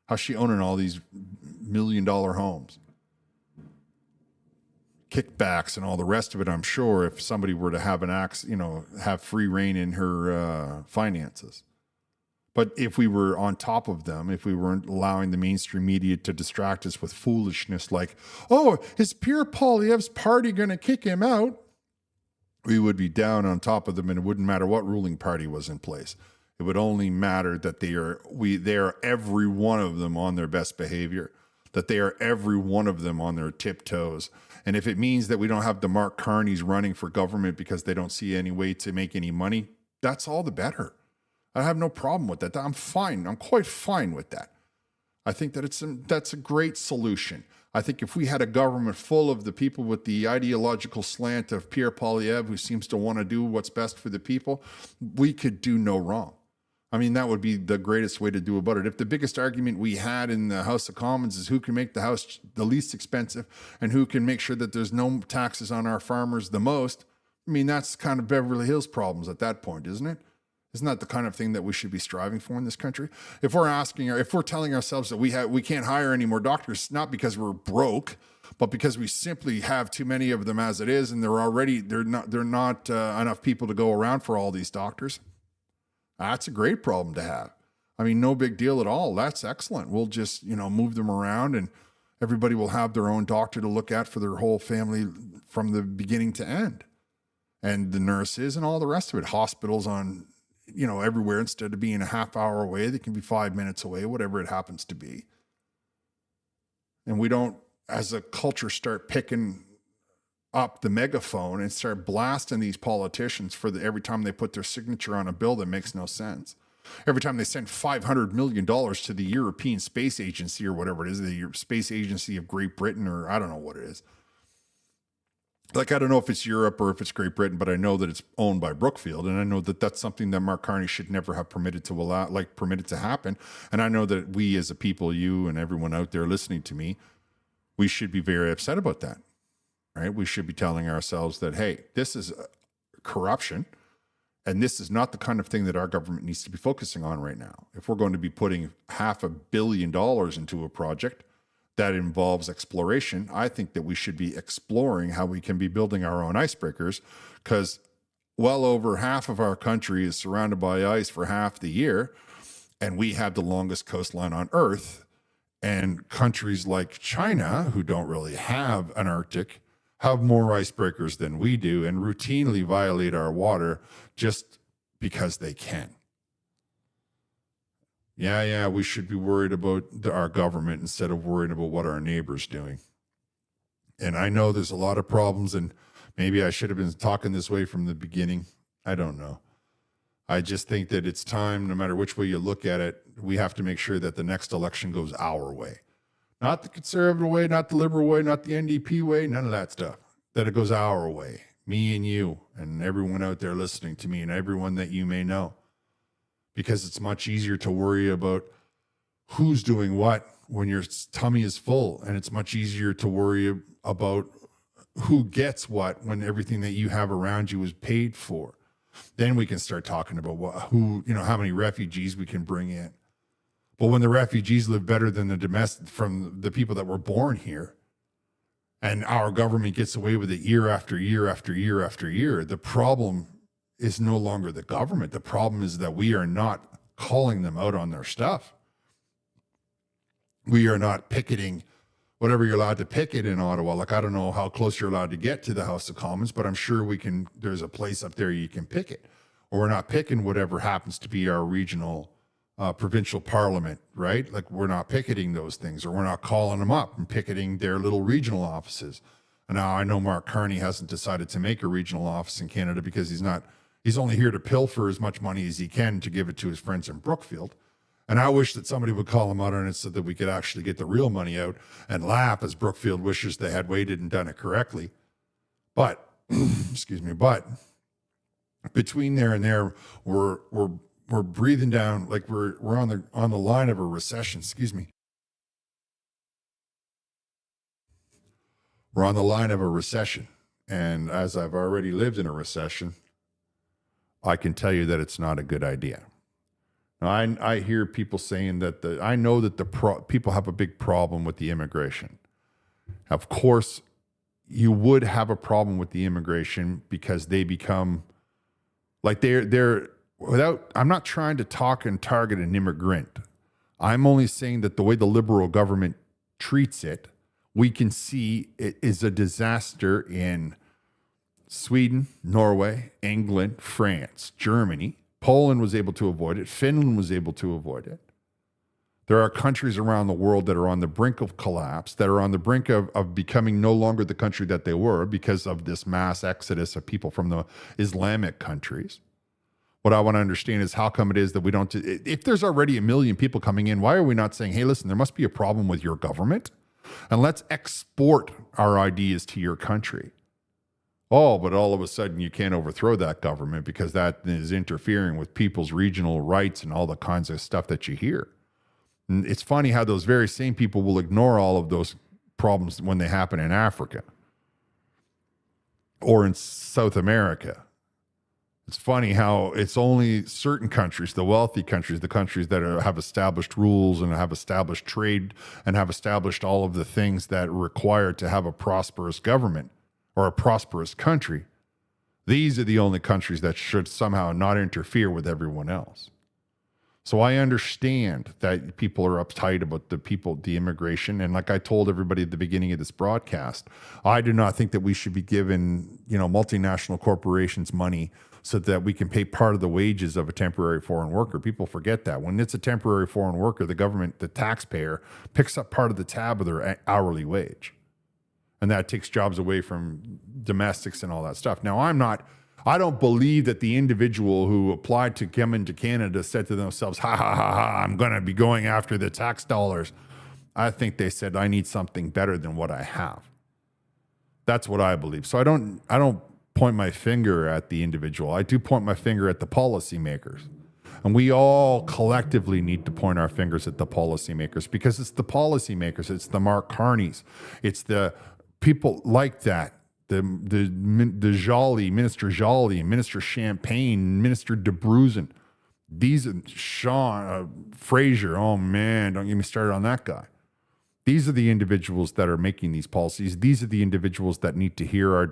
How's she owning all these $1 million homes? Kickbacks and all the rest of it. I'm sure if somebody were to have have free reign in her finances. But if we were on top of them, if we weren't allowing the mainstream media to distract us with foolishness like, oh, is Pierre Poilievre's party going to kick him out? We would be down on top of them, and it wouldn't matter what ruling party was in place. It would only matter that they are every one of them on their best behavior, that they are every one of them on their tiptoes. And if it means that we don't have the Mark Carneys running for government because they don't see any way to make any money, that's all the better. I have no problem with that. I'm fine. I'm quite fine with that. I think that that's a great solution. I think if we had a government full of the people with the ideological slant of Pierre Poilievre, who seems to want to do what's best for the people, we could do no wrong. I mean, that would be the greatest way to do about it. If the biggest argument we had in the House of Commons is who can make the house the least expensive and who can make sure that there's no taxes on our farmers the most, I mean, that's kind of Beverly Hills problems at that point, isn't it? Isn't that the kind of thing that we should be striving for in this country? If we're telling ourselves that we can't hire any more doctors, not because we're broke, but because we simply have too many of them as it is, and they're not enough people to go around for all these doctors. That's a great problem to have. I mean, no big deal at all. That's excellent. We'll just move them around, and everybody will have their own doctor to look at for their whole family from the beginning to end, and the nurses and all the rest of it. Hospitals on everywhere, instead of being a half hour away, they can be 5 minutes away, whatever it happens to be. And we don't, as a culture, start picking up the megaphone and start blasting these politicians for every time they put their signature on a bill that makes no sense. Every time they send $500 million to the European Space Agency or whatever it is, the Space Agency of Great Britain, or I don't know what it is. Like, I don't know if it's Europe or if it's Great Britain, but I know that it's owned by Brookfield. And I know that that's something that Mark Carney should never have permitted to happen. And I know that we as a people, you and everyone out there listening to me, we should be very upset about that, right? We should be telling ourselves that, hey, this is corruption. And this is not the kind of thing that our government needs to be focusing on right now. If we're going to be putting $500 million into a project that involves exploration, I think that we should be exploring how we can be building our own icebreakers, because well over half of our country is surrounded by ice for half the year, and we have the longest coastline on Earth. And countries like China, who don't really have an Arctic, have more icebreakers than we do and routinely violate our water just because they can. Yeah, we should be worried about our government instead of worrying about what our neighbor's doing. And I know there's a lot of problems, and maybe I should have been talking this way from the beginning. I don't know. I just think that it's time, no matter which way you look at it, we have to make sure that the next election goes our way. Not the conservative way, not the liberal way, not the NDP way, none of that stuff. That it goes our way. Me and you and everyone out there listening to me and everyone that you may know. Because it's much easier to worry about who's doing what when your tummy is full. And it's much easier to worry about who gets what when everything that you have around you is paid for. Then we can start talking about how many refugees we can bring in. But when the refugees live better than from the people that were born here, and our government gets away with it year after year after year after year, the problem is no longer the government. The problem is that we are not calling them out on their stuff. We are not picketing whatever you're allowed to picket in Ottawa. Like, I don't know how close you're allowed to get to the House of Commons, but I'm sure there's a place up there you can picket. Or we're not picking whatever happens to be our regional provincial parliament, right? Like we're not picketing those things, or we're not calling them up and picketing their little regional offices. And now I know Mark Carney hasn't decided to make a regional office in Canada because he's only here to pilfer as much money as he can to give it to his friends in Brookfield. And I wish that somebody would call him out on it so that we could actually get the real money out and laugh as Brookfield wishes they had waited and done it correctly. But, excuse me, but between there and there, we're breathing down, like we're on the line of a recession. Excuse me. We're on the line of a recession. And as I've already lived in a recession, I can tell you that it's not a good idea. Now, I hear people saying that I know that people have a big problem with the immigration. Of course, you would have a problem with the immigration because they become like I'm not trying to talk and target an immigrant. I'm only saying that the way the Liberal government treats it, we can see it is a disaster in Sweden, Norway, England, France, Germany. Poland was able to avoid it. Finland was able to avoid it. There are countries around the world that are on the brink of collapse, that are on the brink of becoming no longer the country that they were because of this mass exodus of people from the Islamic countries. What I want to understand is how come it is that we don't, if there's already 1 million people coming in, why are we not saying, hey, listen, there must be a problem with your government and let's export our ideas to your country. Oh, but all of a sudden you can't overthrow that government because that is interfering with people's regional rights and all the kinds of stuff that you hear. And it's funny how those very same people will ignore all of those problems when they happen in Africa or in South America. It's funny how it's only certain countries, the wealthy countries, the countries that have established rules and have established trade and have established all of the things that are required to have a prosperous government or a prosperous country. These are the only countries that should somehow not interfere with everyone else. So I understand that people are uptight about the immigration. And like I told everybody at the beginning of this broadcast, I do not think that we should be giving, multinational corporations money so that we can pay part of the wages of a temporary foreign worker. People forget that. When it's a temporary foreign worker, the government, the taxpayer, picks up part of the tab of their hourly wage. And that takes jobs away from domestics and all that stuff. Now, I don't believe that the individual who applied to come into Canada said to themselves, ha, ha, ha, ha, I'm going to be going after the tax dollars. I think they said, I need something better than what I have. That's what I believe. So I don't point my finger at the individual. I do point my finger at the policymakers. And we all collectively need to point our fingers at the policymakers because it's the policymakers. It's the Mark Carneys. It's the people like that. The Joly, Minister Joly, Minister Champagne, Minister De Bruzen. These are Sean Fraser. Oh man, don't get me started on that guy. These are the individuals that are making these policies. These are the individuals that need to hear our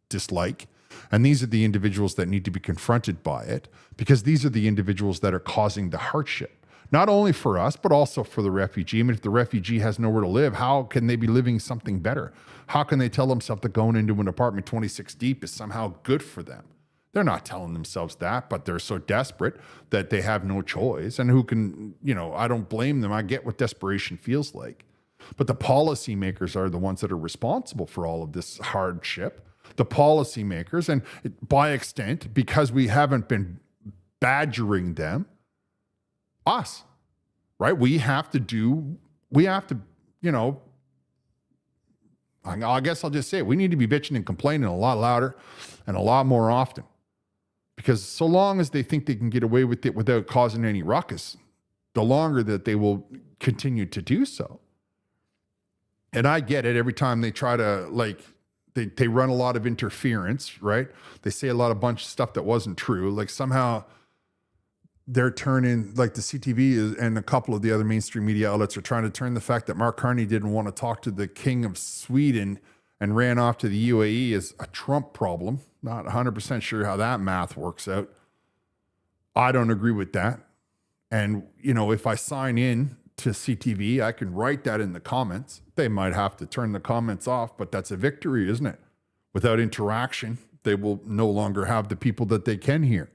dislike. And these are the individuals that need to be confronted by it because these are the individuals that are causing the hardship. Not only for us, but also for the refugee. I mean, if the refugee has nowhere to live, how can they be living something better? How can they tell themselves that going into an apartment 26 deep is somehow good for them? They're not telling themselves that, but they're so desperate that they have no choice. And who can, I don't blame them. I get what desperation feels like. But the policymakers are the ones that are responsible for all of this hardship. The policymakers, and by extent, because we haven't been badgering them, us, right? I guess I'll just say it. We need to be bitching and complaining a lot louder and a lot more often. Because so long as they think they can get away with it without causing any ruckus, the longer that they will continue to do so. And I get it every time they try to, they run a lot of interference, right? They say a bunch of stuff that wasn't true. Like somehow they're turning, like the CTV and a couple of the other mainstream media outlets are trying to turn the fact that Mark Carney didn't want to talk to the King of Sweden and ran off to the UAE as a Trump problem. Not 100% sure how that math works out. I don't agree with that. And, if I sign in to CTV, I can write that in the comments. They might have to turn the comments off, but that's a victory, isn't it? Without interaction, they will no longer have the people that they can hear.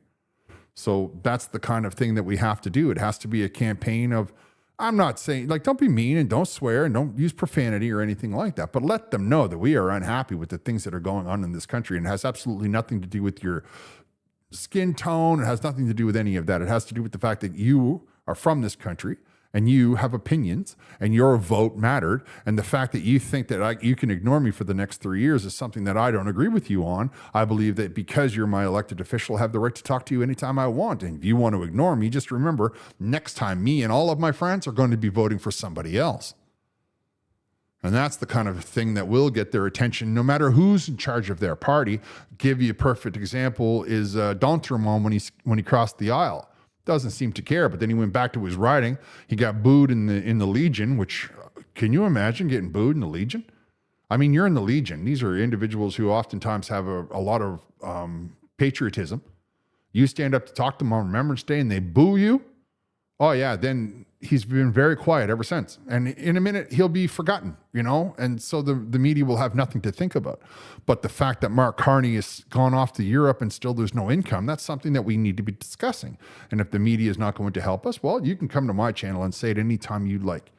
So that's the kind of thing that we have to do. It has to be a campaign of, I'm not saying, like, don't be mean and don't swear and don't use profanity or anything like that, but let them know that we are unhappy with the things that are going on in this country, and it has absolutely nothing to do with your skin tone. It has nothing to do with any of that. It has to do with the fact that you are from this country and you have opinions and your vote mattered. And the fact that you think that you can ignore me for the next 3 years is something that I don't agree with you on. I believe that because you're my elected official, I have the right to talk to you anytime I want. And if you want to ignore me, just remember, next time me and all of my friends are going to be voting for somebody else. And that's the kind of thing that will get their attention, no matter who's in charge of their party. Give you a perfect example is D'Entremont when he crossed the aisle. Doesn't seem to care, but then he went back to his riding. He got booed in the Legion, which, can you imagine getting booed in the Legion? I mean, you're in the Legion. These are individuals who oftentimes have a lot of patriotism. You stand up to talk to them on Remembrance Day and they boo you. Oh yeah, then he's been very quiet ever since. And in a minute, he'll be forgotten, And so the media will have nothing to think about. But the fact that Mark Carney has gone off to Europe and still there's no income, that's something that we need to be discussing. And if the media is not going to help us, well, you can come to my channel and say it anytime you'd like.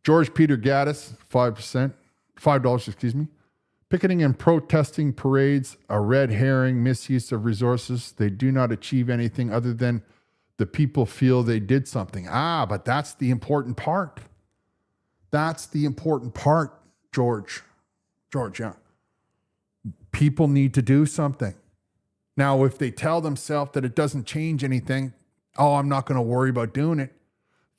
George Peter Gaddis, $5, excuse me. Picketing and protesting parades, a red herring, misuse of resources. They do not achieve anything other than the people feel they did something. But that's the important part. That's the important part, George. George, yeah. People need to do something. Now, if they tell themselves that it doesn't change anything, I'm not going to worry about doing it,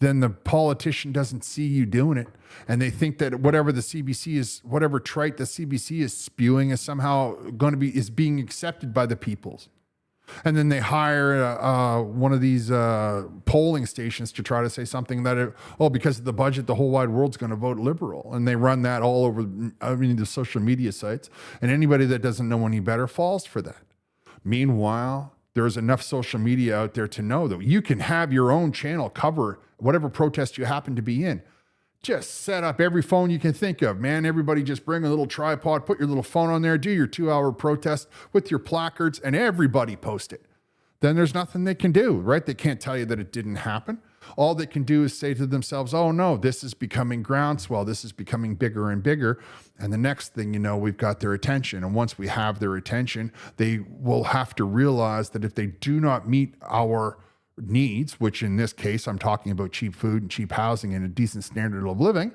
then the politician doesn't see you doing it. And they think that whatever the CBC is, whatever trite the CBC is spewing is somehow is being accepted by the peoples. And then they hire one of these polling stations to try to say something that, because of the budget, the whole wide world's going to vote liberal. And they run that all over, the social media sites. And anybody that doesn't know any better falls for that. Meanwhile, there's enough social media out there to know that you can have your own channel cover whatever protest you happen to be in. Just set up every phone you can think of, man. Everybody just bring a little tripod, put your little phone on there, do your 2-hour protest with your placards, and everybody post it. Then there's nothing they can do, right? They can't tell you that it didn't happen. All they can do is say to themselves, oh no, this is becoming groundswell. This is becoming bigger and bigger. And the next thing you know, we've got their attention. And once we have their attention, they will have to realize that if they do not meet our needs, which in this case, I'm talking about cheap food and cheap housing and a decent standard of living,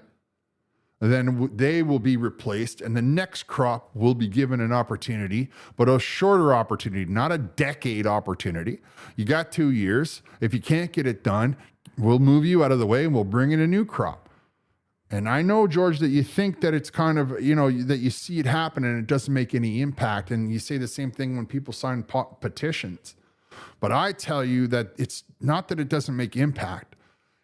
then they will be replaced and the next crop will be given an opportunity, but a shorter opportunity, not a decade opportunity. You got 2 years. If you can't get it done, we'll move you out of the way and we'll bring in a new crop. And I know, George, that you think that it's kind of, that you see it happen and it doesn't make any impact. And you say the same thing when people sign petitions. But I tell you that it's not that it doesn't make impact.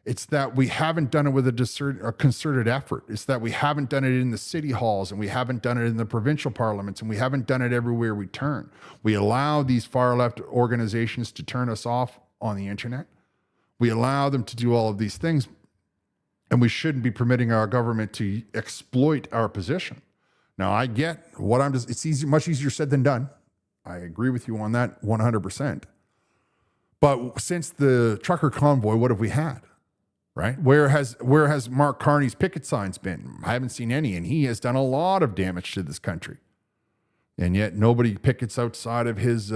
It's that we haven't done it with a concerted effort. It's that we haven't done it in the city halls and we haven't done it in the provincial parliaments and we haven't done it everywhere we turn. We allow these far left organizations to turn us off on the internet. We allow them to do all of these things, and we shouldn't be permitting our government to exploit our position. Now, I get what it's much easier said than done. I agree with you on that 100%. But since the trucker convoy, what have we had? Right? Where has Mark Carney's picket signs been? I haven't seen any, and he has done a lot of damage to this country. And yet nobody pickets outside of his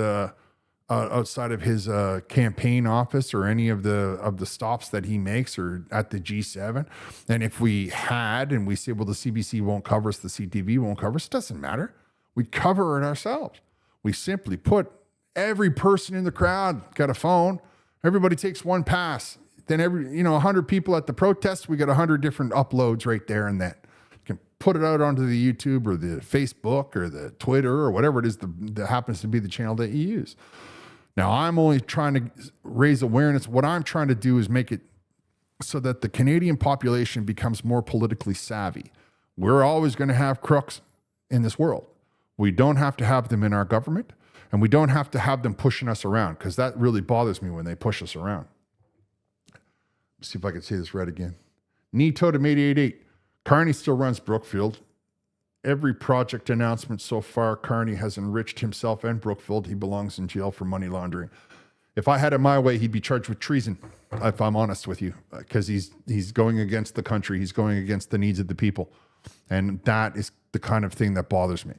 campaign office or any of the stops that he makes or at the G7. And if we had, and we say, well, the CBC won't cover us, the CTV won't cover us, it doesn't matter. We cover it ourselves. We simply put every person in the crowd got a phone. Everybody takes one pass. Then 100 people at the protest, we got 100 different uploads right there and then. You can put it out onto the YouTube or the Facebook or the Twitter or whatever it is that happens to be the channel that you use. Now, I'm only trying to raise awareness. What I'm trying to do is make it so that the Canadian population becomes more politically savvy. We're always going to have crooks in this world. We don't have to have them in our government, and we don't have to have them pushing us around, because that really bothers me when they push us around. Let's see if I can say this right again. Nito to 888. Carney still runs Brookfield. every project announcement so far, Carney has enriched himself and Brookfield. He belongs in jail for money laundering. If I had it my way, he'd be charged with treason, if I'm honest with you, because he's going against the country. He's going against the needs of the people. And that is the kind of thing that bothers me.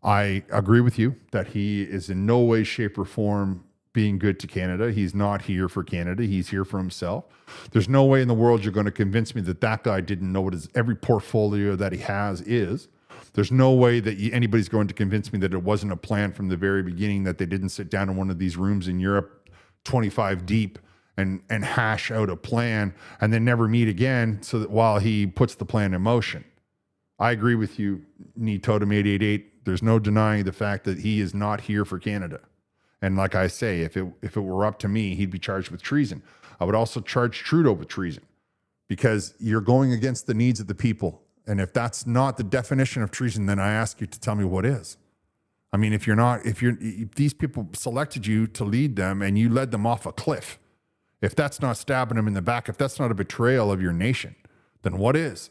I agree with you that he is in no way, shape, or form being good to Canada. He's not here for Canada. He's here for himself. There's no way in the world you're going to convince me that that guy didn't know what every portfolio that he has is. There's no way that anybody's going to convince me that it wasn't a plan from the very beginning, that they didn't sit down in one of these rooms in Europe 25 deep and hash out a plan and then never meet again so that while he puts the plan in motion. I agree with you, Totem 888. There's no denying the fact that he is not here for Canada. And like I say, if it were up to me, he'd be charged with treason. I would also charge Trudeau with treason because you're going against the needs of the people. And if that's not the definition of treason, then I ask you to tell me what is. I mean, if these people selected you to lead them and you led them off a cliff, if that's not stabbing them in the back, if that's not a betrayal of your nation, then what is?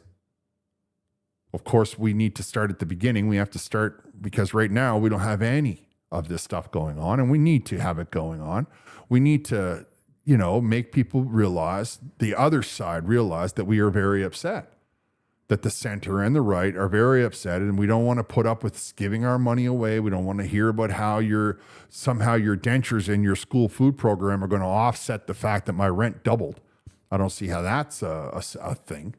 Of course, we need to start at the beginning. We have to start because right now we don't have any of this stuff going on, and we need to have it going on. We need to, make people realize, the other side realize that we are very upset, that the center and the right are very upset, and we don't want to put up with giving our money away. We don't want to hear about how somehow your dentures in your school food program are going to offset the fact that my rent doubled. I don't see how that's a thing.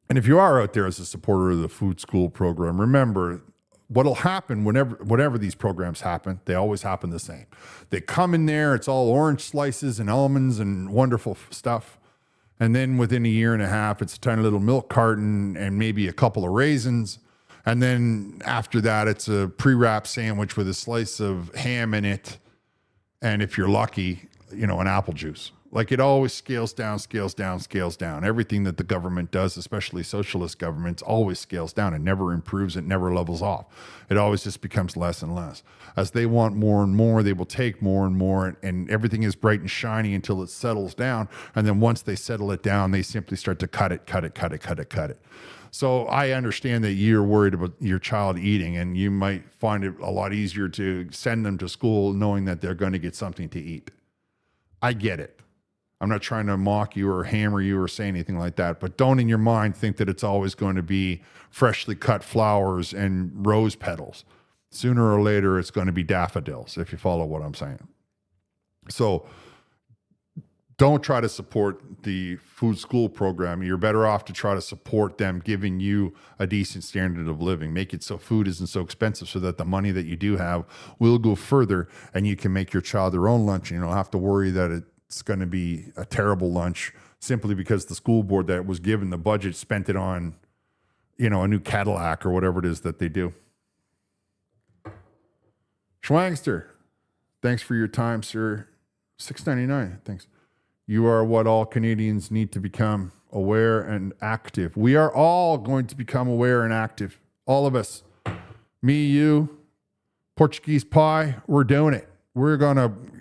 And if you are out there as a supporter of the food school program, remember what'll happen whenever these programs happen, they always happen the same. They come in there, it's all orange slices and almonds and wonderful stuff. And then within a year and a half, it's a tiny little milk carton and maybe a couple of raisins. And then after that, it's a pre-wrapped sandwich with a slice of ham in it. And if you're lucky, an apple juice. Like it always scales down, scales down, scales down. Everything that the government does, especially socialist governments, always scales down. It never improves. It never levels off. It always just becomes less and less. As they want more and more, they will take more and more, and everything is bright and shiny until it settles down. And then once they settle it down, they simply start to cut it. So I understand that you're worried about your child eating, and you might find it a lot easier to send them to school knowing that they're going to get something to eat. I get it. I'm not trying to mock you or hammer you or say anything like that, but don't in your mind think that it's always going to be freshly cut flowers and rose petals. Sooner or later, it's going to be daffodils, if you follow what I'm saying. So don't try to support the food school program. You're better off to try to support them giving you a decent standard of living. Make it so food isn't so expensive so that the money that you do have will go further and you can make your child their own lunch and you don't have to worry that it's going to be a terrible lunch simply because the school board that was given the budget spent it on, a new Cadillac or whatever it is that they do. Schwangster, thanks for your time, sir. $6.99, thanks. You are what all Canadians need to become, aware and active. We are all going to become aware and active. All of us. Me, you, Portuguese pie, we're doing it.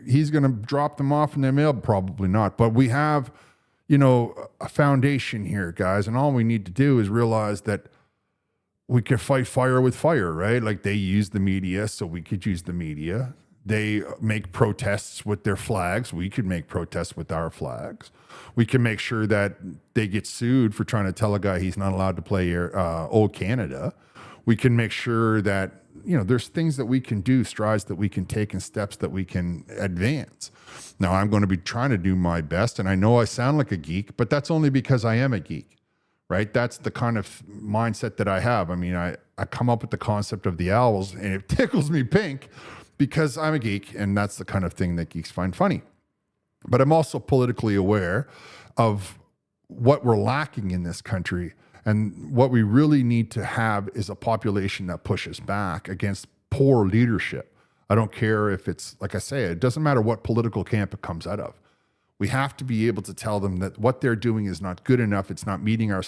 He's going to drop them off in the mail. Probably not. But we have, a foundation here, guys. And all we need to do is realize that we can fight fire with fire, right? Like they use the media, so we could use the media. They make protests with their flags. We could make protests with our flags. We can make sure that they get sued for trying to tell a guy he's not allowed to play Old Canada. We can make sure that, there's things that we can do, strides that we can take and steps that we can advance. Now, I'm going to be trying to do my best, and I know I sound like a geek, but that's only because I am a geek, right? That's the kind of mindset that I have. I mean, I come up with the concept of the owls, and it tickles me pink because I'm a geek, and that's the kind of thing that geeks find funny. But I'm also politically aware of what we're lacking in this country. And what we really need to have is a population that pushes back against poor leadership. I don't care if it's, like I say, it doesn't matter what political camp it comes out of. We have to be able to tell them that what they're doing is not good enough. It's not meeting our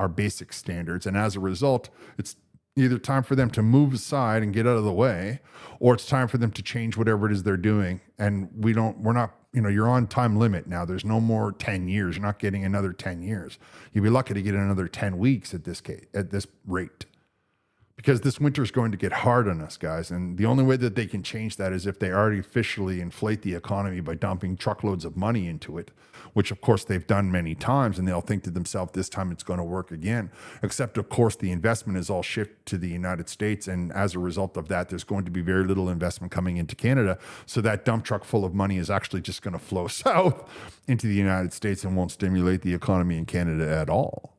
basic standards. And as a result, it's either time for them to move aside and get out of the way, or it's time for them to change whatever it is they're doing. And we're not you're on time limit now. There's no more 10 years. You're not getting another 10 years. You'd be lucky to get another 10 weeks at this rate. Because this winter is going to get hard on us, guys. And the only way that they can change that is if they artificially inflate the economy by dumping truckloads of money into it, which of course they've done many times, and they'll think to themselves, this time it's going to work again. Except of course the investment is all shifted to the United States. And as a result of that, there's going to be very little investment coming into Canada. So that dump truck full of money is actually just going to flow south into the United States and won't stimulate the economy in Canada at all.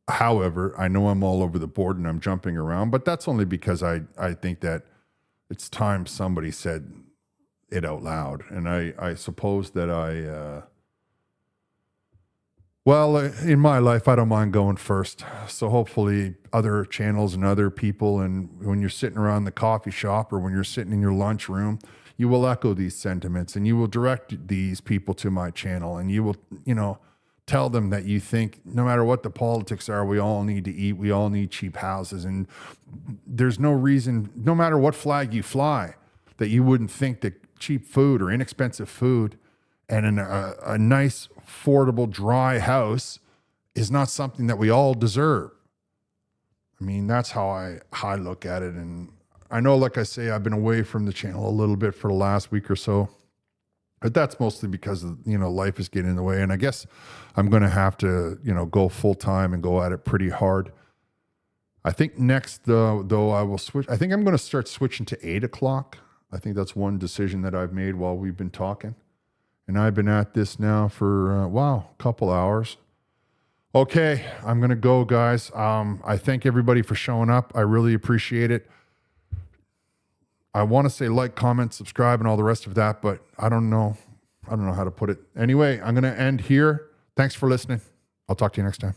However, I know I'm all over the board and I'm jumping around, but that's only because I think that it's time somebody said it out loud. And I suppose that in my life, I don't mind going first. So hopefully other channels and other people, and when you're sitting around the coffee shop or when you're sitting in your lunchroom, you will echo these sentiments and you will direct these people to my channel, and you will, tell them that you think no matter what the politics are, we all need to eat. We all need cheap houses. And there's no reason, no matter what flag you fly, that you wouldn't think that cheap food or inexpensive food and a nice, affordable, dry house is not something that we all deserve. I mean, that's how I look at it. And I know, like I say, I've been away from the channel a little bit for the last week or so. But that's mostly because life is getting in the way, and I guess I'm going to have to go full time and go at it pretty hard. I think next though I will switch. I think I'm going to start switching to 8 o'clock. I think that's one decision that I've made while we've been talking, and I've been at this now for a couple hours. Okay, I'm going to go, guys. I thank everybody for showing up. I really appreciate it. I want to say like, comment, subscribe, and all the rest of that, but I don't know how to put it. Anyway, I'm going to end here. Thanks for listening. I'll talk to you next time.